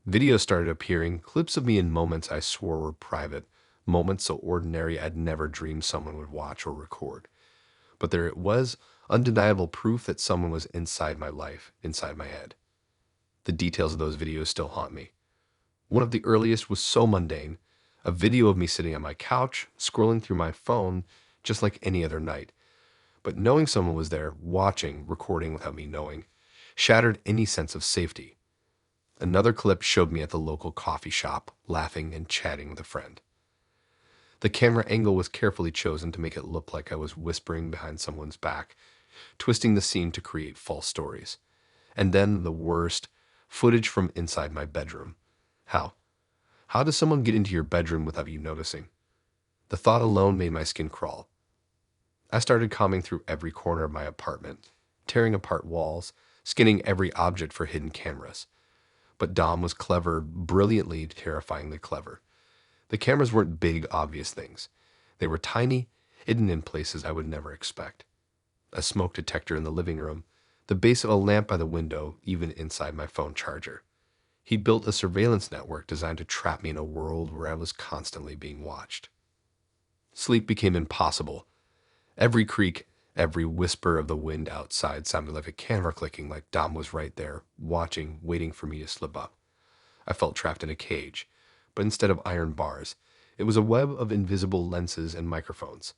Videos started appearing, clips of me in moments I swore were private, moments so ordinary I'd never dreamed someone would watch or record. But there it was, undeniable proof that someone was inside my life, inside my head. The details of those videos still haunt me. One of the earliest was so mundane, a video of me sitting on my couch, scrolling through my phone, just like any other night. But knowing someone was there, watching, recording without me knowing, shattered any sense of safety. Another clip showed me at the local coffee shop, laughing and chatting with a friend. The camera angle was carefully chosen to make it look like I was whispering behind someone's back, twisting the scene to create false stories. And then the worst, footage from inside my bedroom. How? How does someone get into your bedroom without you noticing? The thought alone made my skin crawl. I started combing through every corner of my apartment, tearing apart walls, scanning every object for hidden cameras. But Dom was clever, brilliantly, terrifyingly clever. The cameras weren't big, obvious things. They were tiny, hidden in places I would never expect. A smoke detector in the living room, the base of a lamp by the window, even inside my phone charger. He built a surveillance network designed to trap me in a world where I was constantly being watched. Sleep became impossible. Every creak, every whisper of the wind outside sounded like a camera clicking, like Dom was right there, watching, waiting for me to slip up. I felt trapped in a cage, but instead of iron bars, it was a web of invisible lenses and microphones.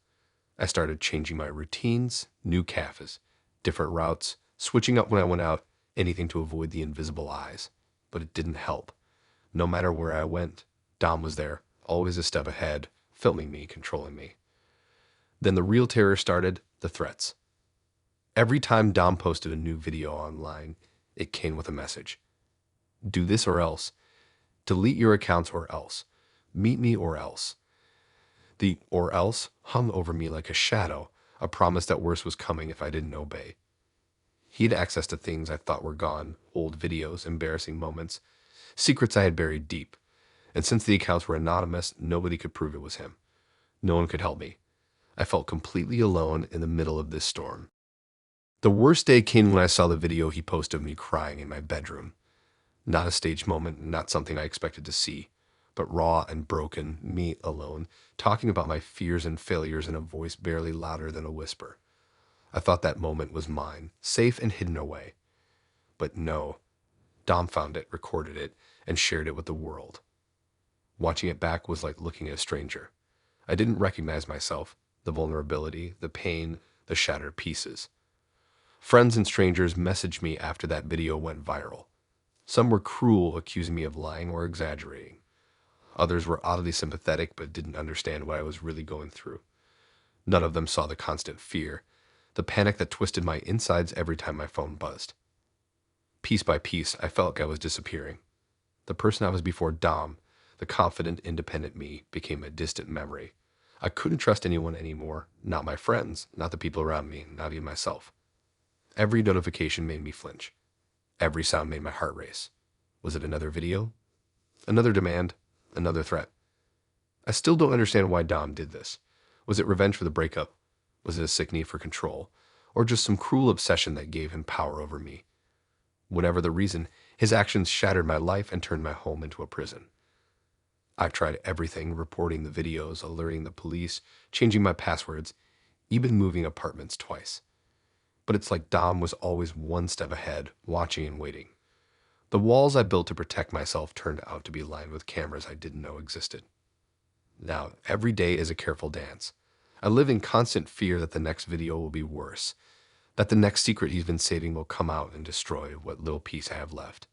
I started changing my routines, new cafes, different routes, switching up when I went out, anything to avoid the invisible eyes. But it didn't help. No matter where I went, Dom was there, always a step ahead, filming me, controlling me. Then the real terror started, the threats. Every time Dom posted a new video online, it came with a message. Do this or else. Delete your accounts or else. Meet me or else. The or else hung over me like a shadow, a promise that worse was coming if I didn't obey. He had access to things I thought were gone, old videos, embarrassing moments, secrets I had buried deep. And since the accounts were anonymous, nobody could prove it was him. No one could help me. I felt completely alone in the middle of this storm. The worst day came when I saw the video he posted of me crying in my bedroom. Not a staged moment, not something I expected to see, but raw and broken, me alone, talking about my fears and failures in a voice barely louder than a whisper. I thought that moment was mine, safe and hidden away. But no, Dom found it, recorded it, and shared it with the world. Watching it back was like looking at a stranger. I didn't recognize myself, the vulnerability, the pain, the shattered pieces. Friends and strangers messaged me after that video went viral. Some were cruel, accusing me of lying or exaggerating. Others were oddly sympathetic but didn't understand what I was really going through. None of them saw the constant fear, the panic that twisted my insides every time my phone buzzed. Piece by piece, I felt like I was disappearing. The person I was before Dom, the confident, independent me, became a distant memory. I couldn't trust anyone anymore, not my friends, not the people around me, not even myself. Every notification made me flinch. Every sound made my heart race. Was it another video? Another demand? Another threat? I still don't understand why Dom did this. Was it revenge for the breakup? Was it a sick need for control? Or just some cruel obsession that gave him power over me? Whatever the reason, his actions shattered my life and turned my home into a prison. I've tried everything, reporting the videos, alerting the police, changing my passwords, even moving apartments twice. But it's like Dom was always one step ahead, watching and waiting. The walls I built to protect myself turned out to be lined with cameras I didn't know existed. Now, every day is a careful dance. I live in constant fear that the next video will be worse, that the next secret he's been saving will come out and destroy what little piece I have left.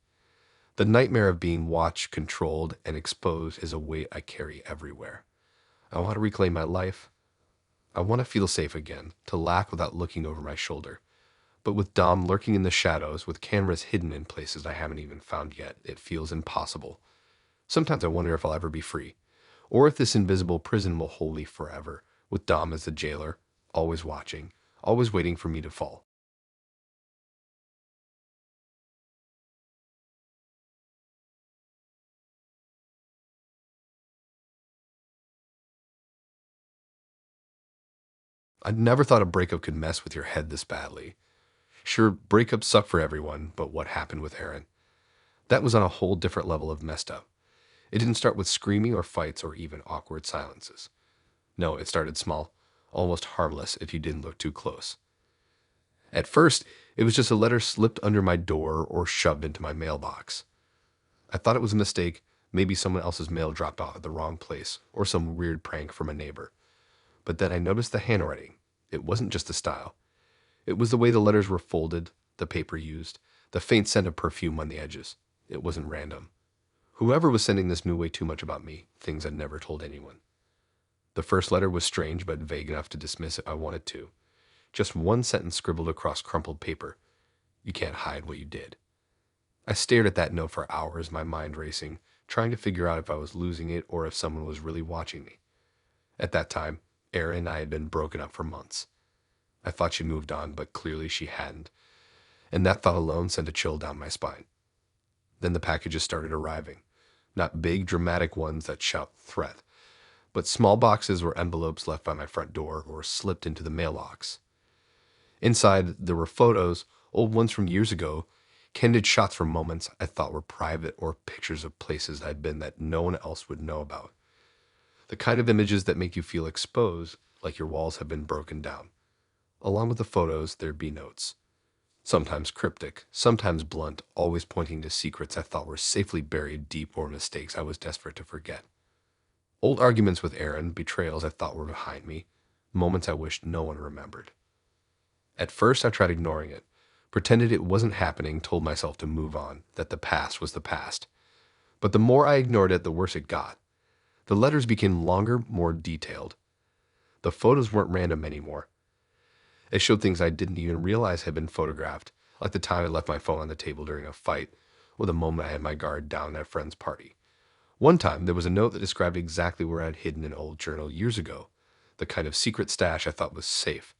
The nightmare of being watched, controlled, and exposed is a weight I carry everywhere. I want to reclaim my life. I want to feel safe again, to laugh without looking over my shoulder. But with Dom lurking in the shadows, with cameras hidden in places I haven't even found yet, it feels impossible. Sometimes I wonder if I'll ever be free, or if this invisible prison will hold me forever, with Dom as the jailer, always watching, always waiting for me to fall. I never thought a breakup could mess with your head this badly. Sure, breakups suck for everyone, but what happened with Aaron? That was on a whole different level of messed up. It didn't start with screaming or fights or even awkward silences. No, it started small, almost harmless if you didn't look too close. At first, it was just a letter slipped under my door or shoved into my mailbox. I thought it was a mistake, maybe someone else's mail dropped off at the wrong place, or some weird prank from a neighbor. But then I noticed the handwriting. It wasn't just the style. It was the way the letters were folded, the paper used, the faint scent of perfume on the edges. It wasn't random. Whoever was sending this knew way too much about me, things I'd never told anyone. The first letter was strange but vague enough to dismiss if I wanted to. Just one sentence scribbled across crumpled paper. You can't hide what you did. I stared at that note for hours, my mind racing, trying to figure out if I was losing it or if someone was really watching me. At that time, Erin and I had been broken up for months. I thought she'd moved on, but clearly she hadn't, and that thought alone sent a chill down my spine. Then the packages started arriving. Not big, dramatic ones that shout threat, but small boxes or envelopes left by my front door or slipped into the mailbox. Inside, there were photos, old ones from years ago, candid shots from moments I thought were private or pictures of places I'd been that no one else would know about. The kind of images that make you feel exposed, like your walls have been broken down. Along with the photos, there'd be notes. Sometimes cryptic, sometimes blunt, always pointing to secrets I thought were safely buried deep or mistakes I was desperate to forget. Old arguments with Aaron, betrayals I thought were behind me, moments I wished no one remembered. At first, I tried ignoring it, pretended it wasn't happening, told myself to move on, that the past was the past. But the more I ignored it, the worse it got. The letters became longer, more detailed. The photos weren't random anymore. It showed things I didn't even realize had been photographed, like the time I left my phone on the table during a fight, or the moment I had my guard down at a friend's party. One time, there was a note that described exactly where I'd hidden an old journal years ago, the kind of secret stash I thought was safe.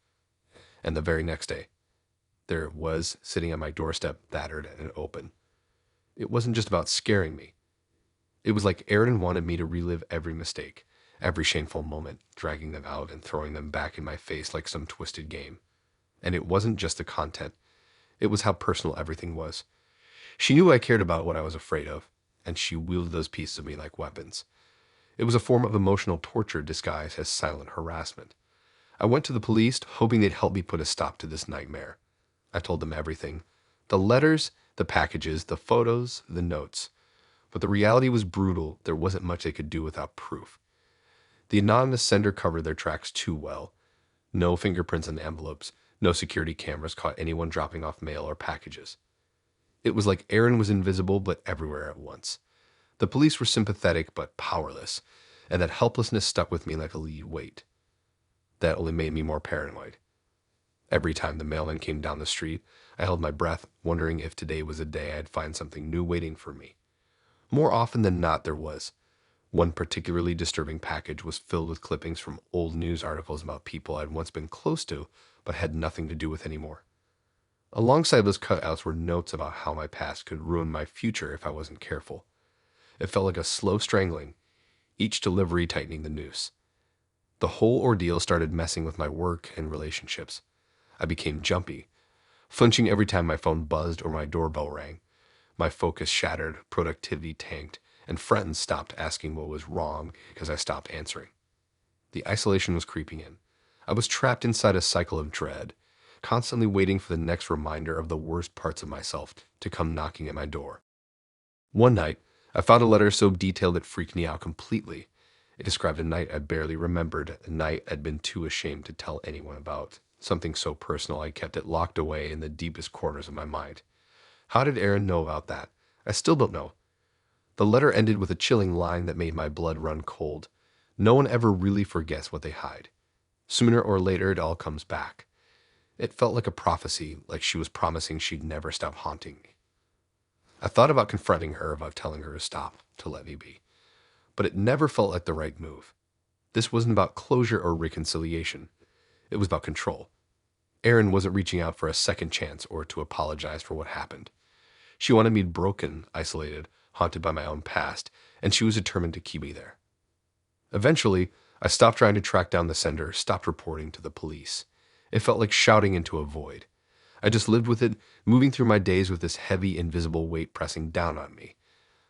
And the very next day, there it was, sitting on my doorstep, battered and open. It wasn't just about scaring me. It was like Aaron wanted me to relive every mistake, every shameful moment, dragging them out and throwing them back in my face like some twisted game. And it wasn't just the content, it was how personal everything was. She knew I cared about what I was afraid of, and she wielded those pieces of me like weapons. It was a form of emotional torture disguised as silent harassment. I went to the police, hoping they'd help me put a stop to this nightmare. I told them everything. The letters, the packages, the photos, the notes. But the reality was brutal. There wasn't much they could do without proof. The anonymous sender covered their tracks too well. No fingerprints on the envelopes. No security cameras caught anyone dropping off mail or packages. It was like Aaron was invisible but everywhere at once. The police were sympathetic but powerless, and that helplessness stuck with me like a lead weight. That only made me more paranoid. Every time the mailman came down the street, I held my breath, wondering if today was a day I'd find something new waiting for me. More often than not, there was. One particularly disturbing package was filled with clippings from old news articles about people I'd once been close to, but had nothing to do with anymore. Alongside those cutouts were notes about how my past could ruin my future if I wasn't careful. It felt like a slow strangling, each delivery tightening the noose. The whole ordeal started messing with my work and relationships. I became jumpy, flinching every time my phone buzzed or my doorbell rang. My focus shattered, productivity tanked, and friends stopped asking what was wrong because I stopped answering. The isolation was creeping in. I was trapped inside a cycle of dread, constantly waiting for the next reminder of the worst parts of myself to come knocking at my door. One night, I found a letter so detailed it freaked me out completely. It described a night I barely remembered, a night I'd been too ashamed to tell anyone about. Something so personal I kept it locked away in the deepest corners of my mind. How did Aaron know about that? I still don't know. The letter ended with a chilling line that made my blood run cold. No one ever really forgets what they hide. Sooner or later, it all comes back. It felt like a prophecy, like she was promising she'd never stop haunting me. I thought about confronting her, about telling her to stop, to let me be. But it never felt like the right move. This wasn't about closure or reconciliation. It was about control. Erin wasn't reaching out for a second chance or to apologize for what happened. She wanted me broken, isolated, haunted by my own past, and she was determined to keep me there. Eventually, I stopped trying to track down the sender, stopped reporting to the police. It felt like shouting into a void. I just lived with it, moving through my days with this heavy, invisible weight pressing down on me.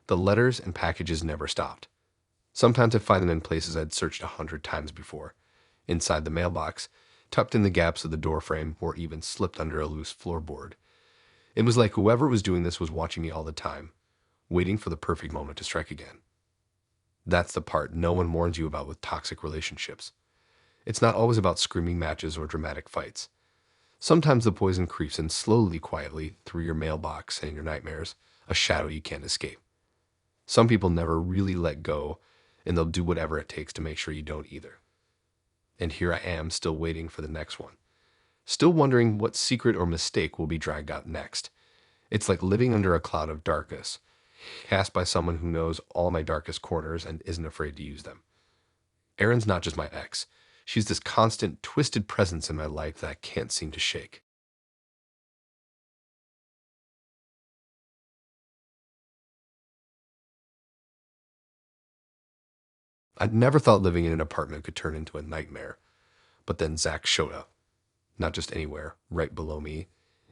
The letters and packages never stopped. Sometimes I'd find them in places I'd searched 100 times before. Inside the mailbox, tucked in the gaps of the doorframe, or even slipped under a loose floorboard. It was like whoever was doing this was watching me all the time, waiting for the perfect moment to strike again. That's the part no one warns you about with toxic relationships. It's not always about screaming matches or dramatic fights. Sometimes the poison creeps in slowly, quietly, through your mailbox and your nightmares, a shadow you can't escape. Some people never really let go, and they'll do whatever it takes to make sure you don't either. And here I am, still waiting for the next one. Still wondering what secret or mistake will be dragged out next. It's like living under a cloud of darkness, cast by someone who knows all my darkest corners and isn't afraid to use them. Erin's not just my ex. She's this constant, twisted presence in my life that I can't seem to shake. I'd never thought living in an apartment could turn into a nightmare. But then Zach showed up. Not just anywhere, right below me,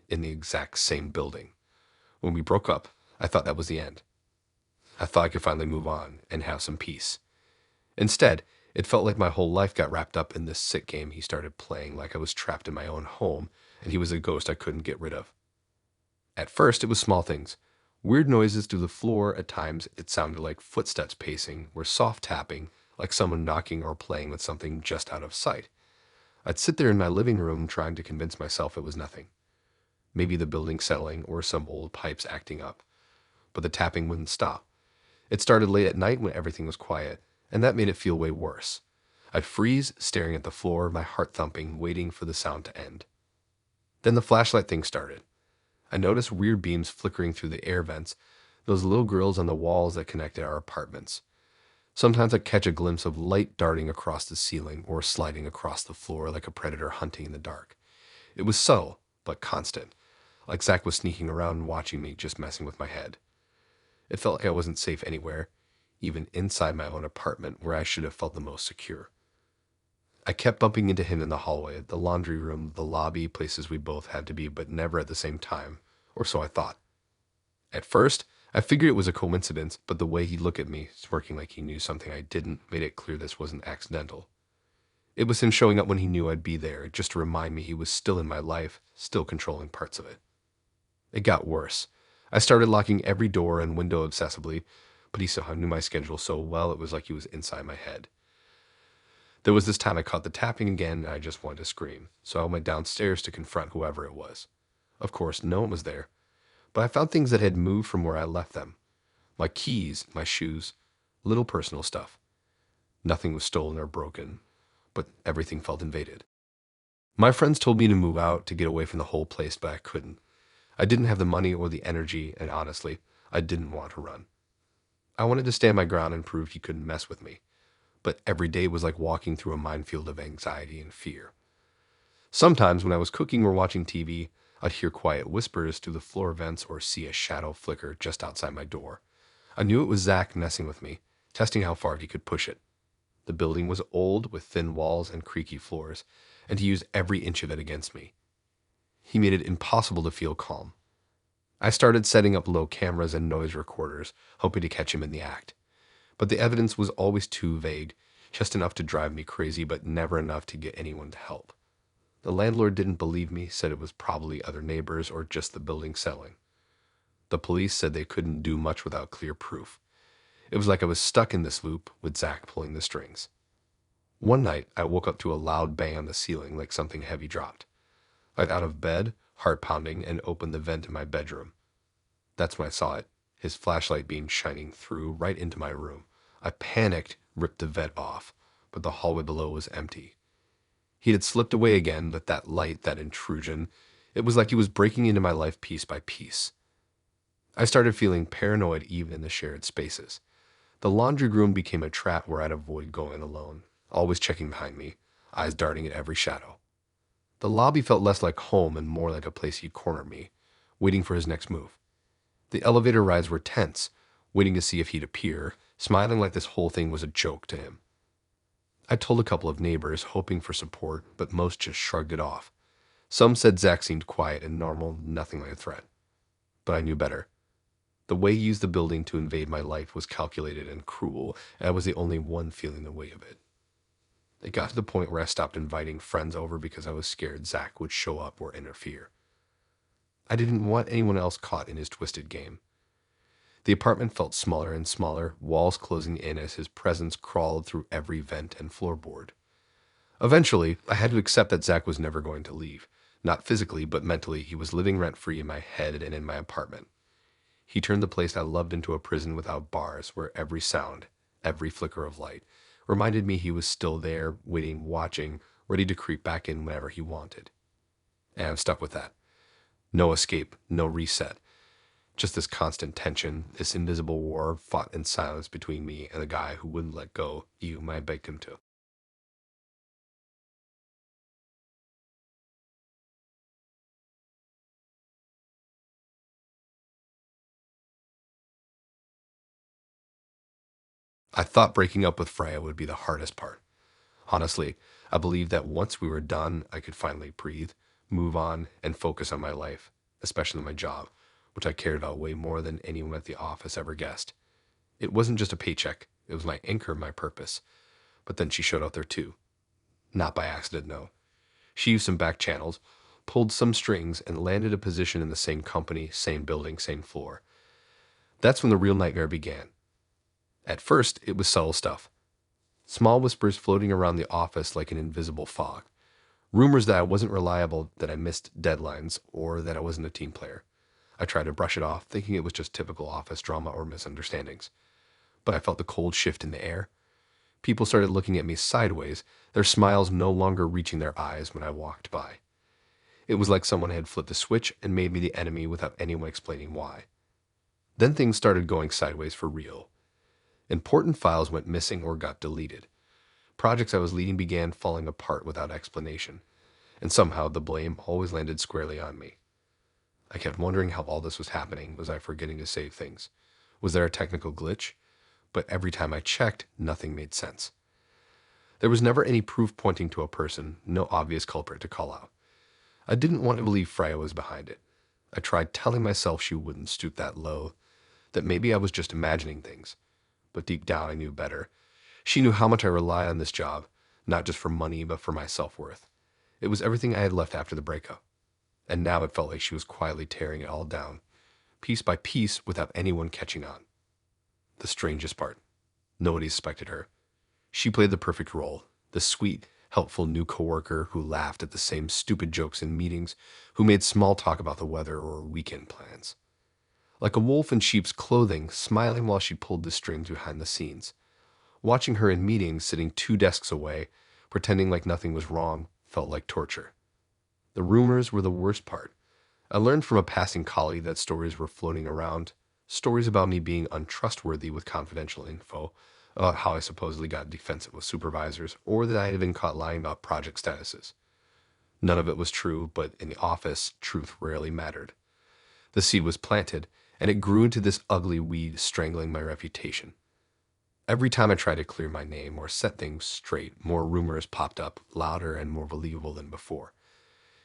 in the exact same building. When we broke up, I thought that was the end. I thought I could finally move on and have some peace. Instead, it felt like my whole life got wrapped up in this sick game he started playing, like I was trapped in my own home and he was a ghost I couldn't get rid of. At first, it was small things. Weird noises through the floor. At times, it sounded like footsteps pacing, or soft tapping, like someone knocking or playing with something just out of sight. I'd sit there in my living room trying to convince myself it was nothing. Maybe the building settling or some old pipes acting up. But the tapping wouldn't stop. It started late at night when everything was quiet, and that made it feel way worse. I'd freeze, staring at the floor, my heart thumping, waiting for the sound to end. Then the flashlight thing started. I noticed weird beams flickering through the air vents, those little grills on the walls that connected our apartments. Sometimes I'd catch a glimpse of light darting across the ceiling or sliding across the floor like a predator hunting in the dark. It was subtle, but constant, like Zach was sneaking around and watching me, just messing with my head. It felt like I wasn't safe anywhere, even inside my own apartment where I should have felt the most secure. I kept bumping into him in the hallway, the laundry room, the lobby, places we both had to be, but never at the same time, or so I thought. At first, I figured it was a coincidence, but the way he looked at me, smirking like he knew something I didn't, made it clear this wasn't accidental. It was him showing up when he knew I'd be there, just to remind me he was still in my life, still controlling parts of it. It got worse. I started locking every door and window obsessively, but he somehow knew my schedule so well it was like he was inside my head. There was this time I caught the tapping again and I just wanted to scream, so I went downstairs to confront whoever it was. Of course, no one was there, but I found things that had moved from where I left them. My keys, my shoes, little personal stuff. Nothing was stolen or broken, but everything felt invaded. My friends told me to move out, to get away from the whole place, but I couldn't. I didn't have the money or the energy, and honestly, I didn't want to run. I wanted to stand my ground and prove he couldn't mess with me, but every day was like walking through a minefield of anxiety and fear. Sometimes when I was cooking or watching TV, I'd hear quiet whispers through the floor vents or see a shadow flicker just outside my door. I knew it was Zach messing with me, testing how far he could push it. The building was old, with thin walls and creaky floors, and he used every inch of it against me. He made it impossible to feel calm. I started setting up low cameras and noise recorders, hoping to catch him in the act. But the evidence was always too vague, just enough to drive me crazy, but never enough to get anyone to help. The landlord didn't believe me, said it was probably other neighbors or just the building selling. The police said they couldn't do much without clear proof. It was like I was stuck in this loop, with Zach pulling the strings. One night, I woke up to a loud bang on the ceiling, like something heavy dropped. I got out of bed, heart pounding, and opened the vent in my bedroom. That's when I saw it, his flashlight beam shining through right into my room. I panicked, ripped the vent off, but the hallway below was empty. He had slipped away again, but that light, that intrusion, it was like he was breaking into my life piece by piece. I started feeling paranoid even in the shared spaces. The laundry room became a trap where I'd avoid going alone, always checking behind me, eyes darting at every shadow. The lobby felt less like home and more like a place he'd corner me, waiting for his next move. The elevator rides were tense, waiting to see if he'd appear, smiling like this whole thing was a joke to him. I told a couple of neighbors, hoping for support, but most just shrugged it off. Some said Zach seemed quiet and normal, nothing like a threat. But I knew better. The way he used the building to invade my life was calculated and cruel, and I was the only one feeling the weight of it. It got to the point where I stopped inviting friends over because I was scared Zach would show up or interfere. I didn't want anyone else caught in his twisted game. The apartment felt smaller and smaller, walls closing in as his presence crawled through every vent and floorboard. Eventually, I had to accept that Zach was never going to leave. Not physically, but mentally, he was living rent-free in my head and in my apartment. He turned the place I loved into a prison without bars, where every sound, every flicker of light, reminded me he was still there, waiting, watching, ready to creep back in whenever he wanted. And I'm stuck with that. No escape, no reset. Just this constant tension, this invisible war fought in silence between me and the guy who wouldn't let go, even when I begged him to. I thought breaking up with Freya would be the hardest part. Honestly, I believed that once we were done, I could finally breathe, move on, and focus on my life, especially my job, which I cared about way more than anyone at the office ever guessed. It wasn't just a paycheck, it was my anchor, my purpose. But then she showed up there too. Not by accident, no. She used some back channels, pulled some strings, and landed a position in the same company, same building, same floor. That's when the real nightmare began. At first, it was subtle stuff. Small whispers floating around the office like an invisible fog. Rumors that I wasn't reliable, that I missed deadlines, or that I wasn't a team player. I tried to brush it off, thinking it was just typical office drama or misunderstandings. But I felt the cold shift in the air. People started looking at me sideways, their smiles no longer reaching their eyes when I walked by. It was like someone had flipped a switch and made me the enemy without anyone explaining why. Then things started going sideways for real. Important files went missing or got deleted. Projects I was leading began falling apart without explanation, and somehow the blame always landed squarely on me. I kept wondering how all this was happening. Was I forgetting to save things? Was there a technical glitch? But every time I checked, nothing made sense. There was never any proof pointing to a person, no obvious culprit to call out. I didn't want to believe Freya was behind it. I tried telling myself she wouldn't stoop that low, that maybe I was just imagining things. But deep down I knew better. She knew how much I rely on this job, not just for money, but for my self-worth. It was everything I had left after the breakup. And now it felt like she was quietly tearing it all down, piece by piece, without anyone catching on. The strangest part, nobody suspected her. She played the perfect role, the sweet, helpful new coworker who laughed at the same stupid jokes in meetings, who made small talk about the weather or weekend plans. Like a wolf in sheep's clothing, smiling while she pulled the strings behind the scenes. Watching her in meetings, sitting 2 desks away, pretending like nothing was wrong, felt like torture. The rumors were the worst part. I learned from a passing colleague that stories were floating around, stories about me being untrustworthy with confidential info, about how I supposedly got defensive with supervisors, or that I had been caught lying about project statuses. None of it was true, but in the office, truth rarely mattered. The seed was planted, and it grew into this ugly weed strangling my reputation. Every time I tried to clear my name or set things straight, more rumors popped up, louder and more believable than before.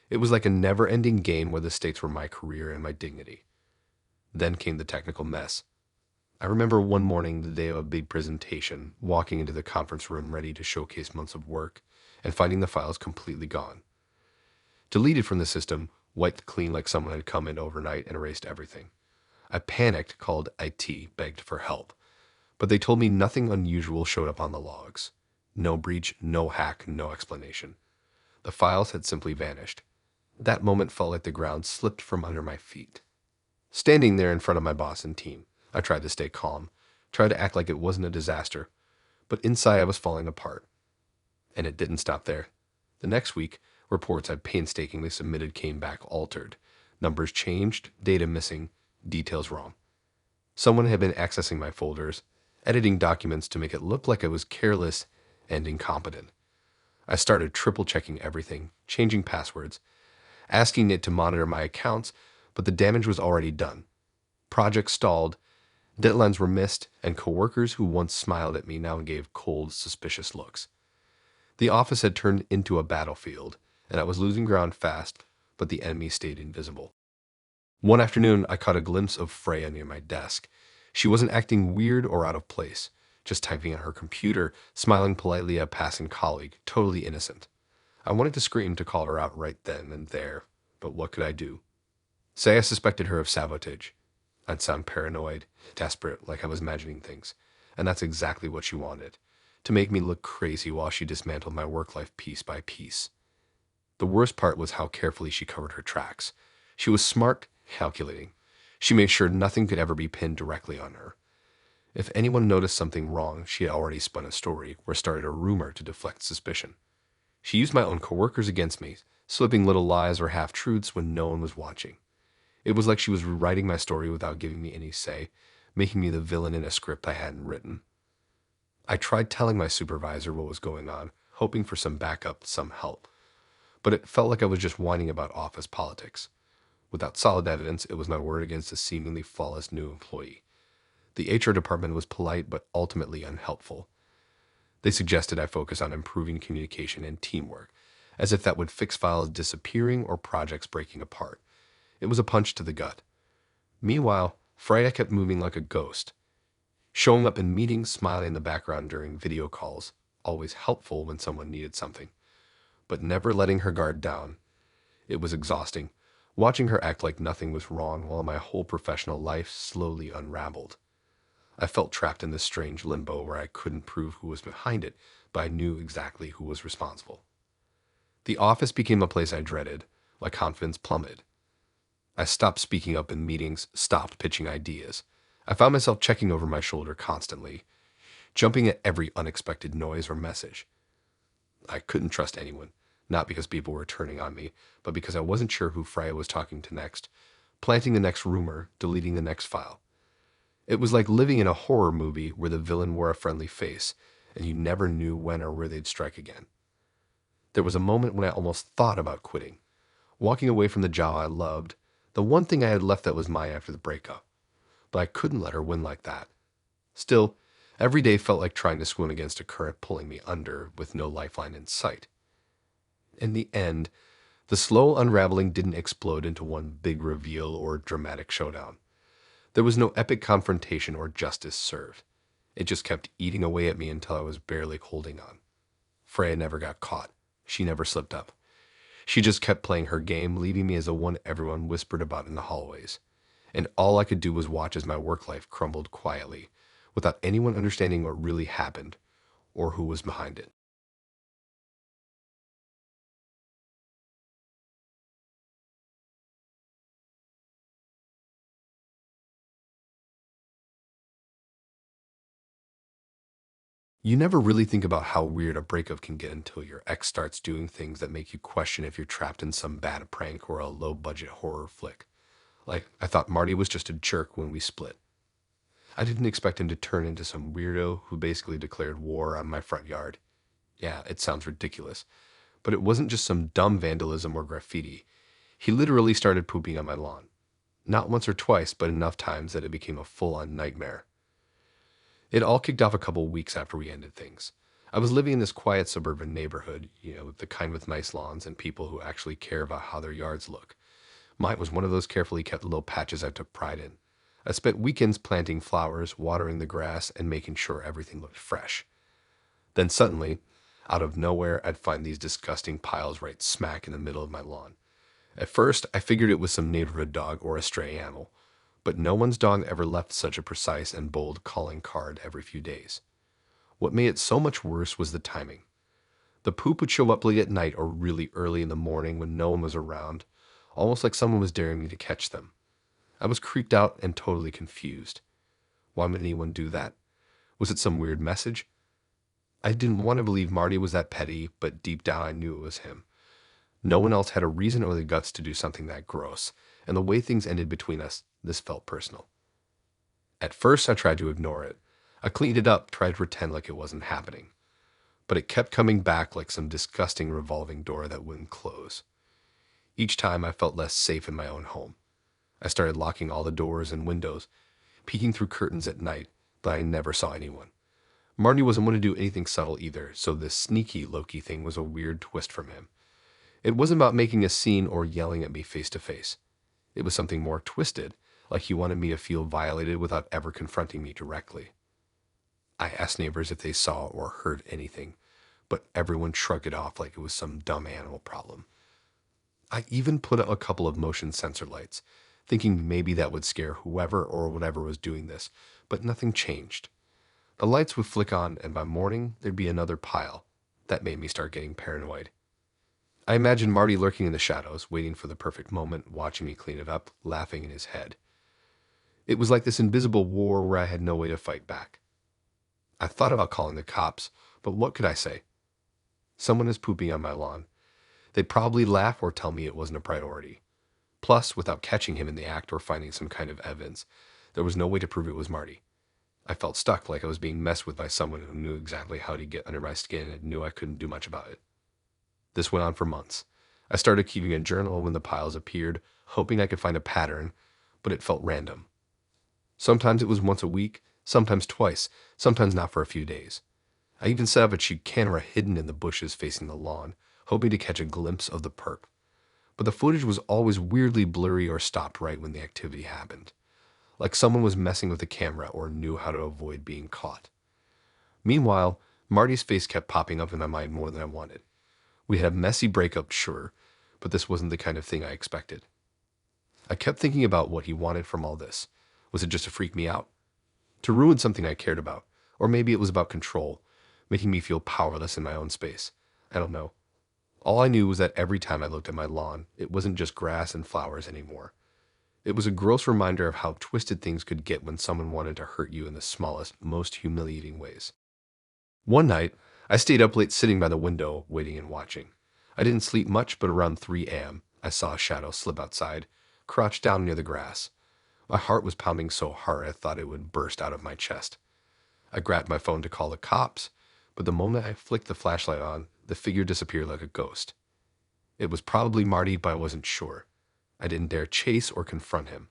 It was like a never-ending game where the stakes were my career and my dignity. Then came the technical mess. I remember one morning, the day of a big presentation, walking into the conference room ready to showcase months of work, and finding the files completely gone. Deleted from the system, wiped clean like someone had come in overnight and erased everything. I panicked, called IT, begged for help. But they told me nothing unusual showed up on the logs. No breach, no hack, no explanation. The files had simply vanished. That moment felt like the ground slipped from under my feet. Standing there in front of my boss and team, I tried to stay calm, tried to act like it wasn't a disaster, but inside I was falling apart. And it didn't stop there. The next week, reports I painstakingly submitted came back altered. Numbers changed, data missing, details wrong. Someone had been accessing my folders, editing documents to make it look like I was careless and incompetent. I started triple-checking everything, changing passwords, asking it to monitor my accounts, but the damage was already done. Projects stalled, deadlines were missed, and coworkers who once smiled at me now gave cold, suspicious looks. The office had turned into a battlefield, and I was losing ground fast, but the enemy stayed invisible. One afternoon, I caught a glimpse of Freya near my desk. She wasn't acting weird or out of place, just typing on her computer, smiling politely at a passing colleague, totally innocent. I wanted to scream to call her out right then and there, but what could I do? Say I suspected her of sabotage. I'd sound paranoid, desperate, like I was imagining things, and that's exactly what she wanted, to make me look crazy while she dismantled my work life piece by piece. The worst part was how carefully she covered her tracks. She was smart, calculating. She made sure nothing could ever be pinned directly on her. If anyone noticed something wrong, she had already spun a story or started a rumor to deflect suspicion. She used my own coworkers against me, slipping little lies or half-truths when no one was watching. It was like she was rewriting my story without giving me any say, making me the villain in a script I hadn't written. I tried telling my supervisor what was going on, hoping for some backup, some help. But it felt like I was just whining about office politics. Without solid evidence, it was my word against a seemingly flawless new employee. The HR department was polite but ultimately unhelpful. They suggested I focus on improving communication and teamwork, as if that would fix files disappearing or projects breaking apart. It was a punch to the gut. Meanwhile, Freya kept moving like a ghost, showing up in meetings, smiling in the background during video calls, always helpful when someone needed something, but never letting her guard down. It was exhausting, watching her act like nothing was wrong while my whole professional life slowly unraveled. I felt trapped in this strange limbo where I couldn't prove who was behind it, but I knew exactly who was responsible. The office became a place I dreaded. My confidence plummeted. I stopped speaking up in meetings, stopped pitching ideas. I found myself checking over my shoulder constantly, jumping at every unexpected noise or message. I couldn't trust anyone, not because people were turning on me, but because I wasn't sure who Freya was talking to next, planting the next rumor, deleting the next file. It was like living in a horror movie where the villain wore a friendly face, and you never knew when or where they'd strike again. There was a moment when I almost thought about quitting, walking away from the job I loved, the one thing I had left that was mine after the breakup. But I couldn't let her win like that. Still, every day felt like trying to swim against a current pulling me under with no lifeline in sight. In the end, the slow unraveling didn't explode into one big reveal or dramatic showdown. There was no epic confrontation or justice served. It just kept eating away at me until I was barely holding on. Freya never got caught. She never slipped up. She just kept playing her game, leaving me as the one everyone whispered about in the hallways. And all I could do was watch as my work life crumbled quietly, without anyone understanding what really happened or who was behind it. You never really think about how weird a breakup can get until your ex starts doing things that make you question if you're trapped in some bad prank or a low budget horror flick. Like, I thought Marty was just a jerk when we split. I didn't expect him to turn into some weirdo who basically declared war on my front yard. Yeah, it sounds ridiculous, but it wasn't just some dumb vandalism or graffiti. He literally started pooping on my lawn. Not once or twice, but enough times that it became a full-on nightmare. It all kicked off a couple weeks after we ended things. I was living in this quiet suburban neighborhood, the kind with nice lawns and people who actually care about how their yards look. Mine was one of those carefully kept little patches I took pride in. I spent weekends planting flowers, watering the grass, and making sure everything looked fresh. Then suddenly, out of nowhere, I'd find these disgusting piles right smack in the middle of my lawn. At first, I figured it was some neighborhood dog or a stray animal, but no one's dog ever left such a precise and bold calling card every few days. What made it so much worse was the timing. The poop would show up late at night or really early in the morning when no one was around, almost like someone was daring me to catch them. I was creeped out and totally confused. Why would anyone do that? Was it some weird message? I didn't want to believe Marty was that petty, but deep down I knew it was him. No one else had a reason or the guts to do something that gross, and the way things ended between us, this felt personal. At first, I tried to ignore it. I cleaned it up, tried to pretend like it wasn't happening. But it kept coming back like some disgusting revolving door that wouldn't close. Each time, I felt less safe in my own home. I started locking all the doors and windows, peeking through curtains at night, but I never saw anyone. Marty wasn't one to do anything subtle either, so this sneaky Loki thing was a weird twist from him. It wasn't about making a scene or yelling at me face to face. It was something more twisted, like he wanted me to feel violated without ever confronting me directly. I asked neighbors if they saw or heard anything, but everyone shrugged it off like it was some dumb animal problem. I even put up a couple of motion sensor lights, thinking maybe that would scare whoever or whatever was doing this, but nothing changed. The lights would flick on, and by morning, there'd be another pile. That made me start getting paranoid. I imagined Marty lurking in the shadows, waiting for the perfect moment, watching me clean it up, laughing in his head. It was like this invisible war where I had no way to fight back. I thought about calling the cops, but what could I say? Someone is pooping on my lawn. They'd probably laugh or tell me it wasn't a priority. Plus, without catching him in the act or finding some kind of evidence, there was no way to prove it was Marty. I felt stuck, like I was being messed with by someone who knew exactly how to get under my skin and knew I couldn't do much about it. This went on for months. I started keeping a journal when the piles appeared, hoping I could find a pattern, but it felt random. Sometimes it was once a week, sometimes twice, sometimes not for a few days. I even set up a cheap camera hidden in the bushes facing the lawn, hoping to catch a glimpse of the perp. But the footage was always weirdly blurry or stopped right when the activity happened, like someone was messing with the camera or knew how to avoid being caught. Meanwhile, Marty's face kept popping up in my mind more than I wanted. We had a messy breakup, sure, but this wasn't the kind of thing I expected. I kept thinking about what he wanted from all this. Was it just to freak me out? To ruin something I cared about? Or maybe it was about control, making me feel powerless in my own space. I don't know. All I knew was that every time I looked at my lawn, it wasn't just grass and flowers anymore. It was a gross reminder of how twisted things could get when someone wanted to hurt you in the smallest, most humiliating ways. One night, I stayed up late sitting by the window, waiting and watching. I didn't sleep much, but around 3 a.m., I saw a shadow slip outside, crouched down near the grass. My heart was pounding so hard I thought it would burst out of my chest. I grabbed my phone to call the cops, but the moment I flicked the flashlight on, the figure disappeared like a ghost. It was probably Marty, but I wasn't sure. I didn't dare chase or confront him.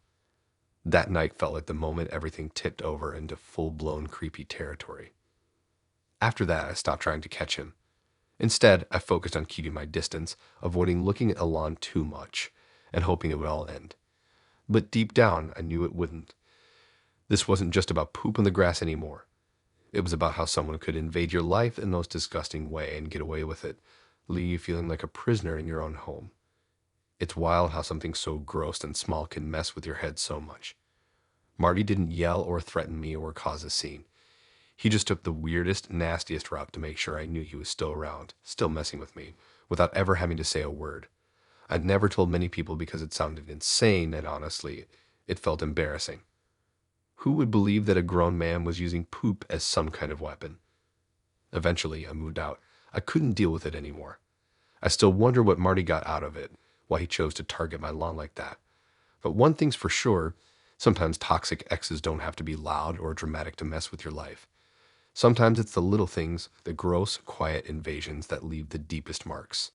That night felt like the moment everything tipped over into full-blown creepy territory. After that, I stopped trying to catch him. Instead, I focused on keeping my distance, avoiding looking at the lawn too much, and hoping it would all end. But deep down, I knew it wouldn't. This wasn't just about poop on the grass anymore. It was about how someone could invade your life in the most disgusting way and get away with it, leave you feeling like a prisoner in your own home. It's wild how something so gross and small can mess with your head so much. Marty didn't yell or threaten me or cause a scene. He just took the weirdest, nastiest route to make sure I knew he was still around, still messing with me, without ever having to say a word. I'd never told many people because it sounded insane, and honestly, it felt embarrassing. Who would believe that a grown man was using poop as some kind of weapon? Eventually, I moved out. I couldn't deal with it anymore. I still wonder what Marty got out of it, why he chose to target my lawn like that. But one thing's for sure, sometimes toxic exes don't have to be loud or dramatic to mess with your life. Sometimes it's the little things, the gross, quiet invasions that leave the deepest marks.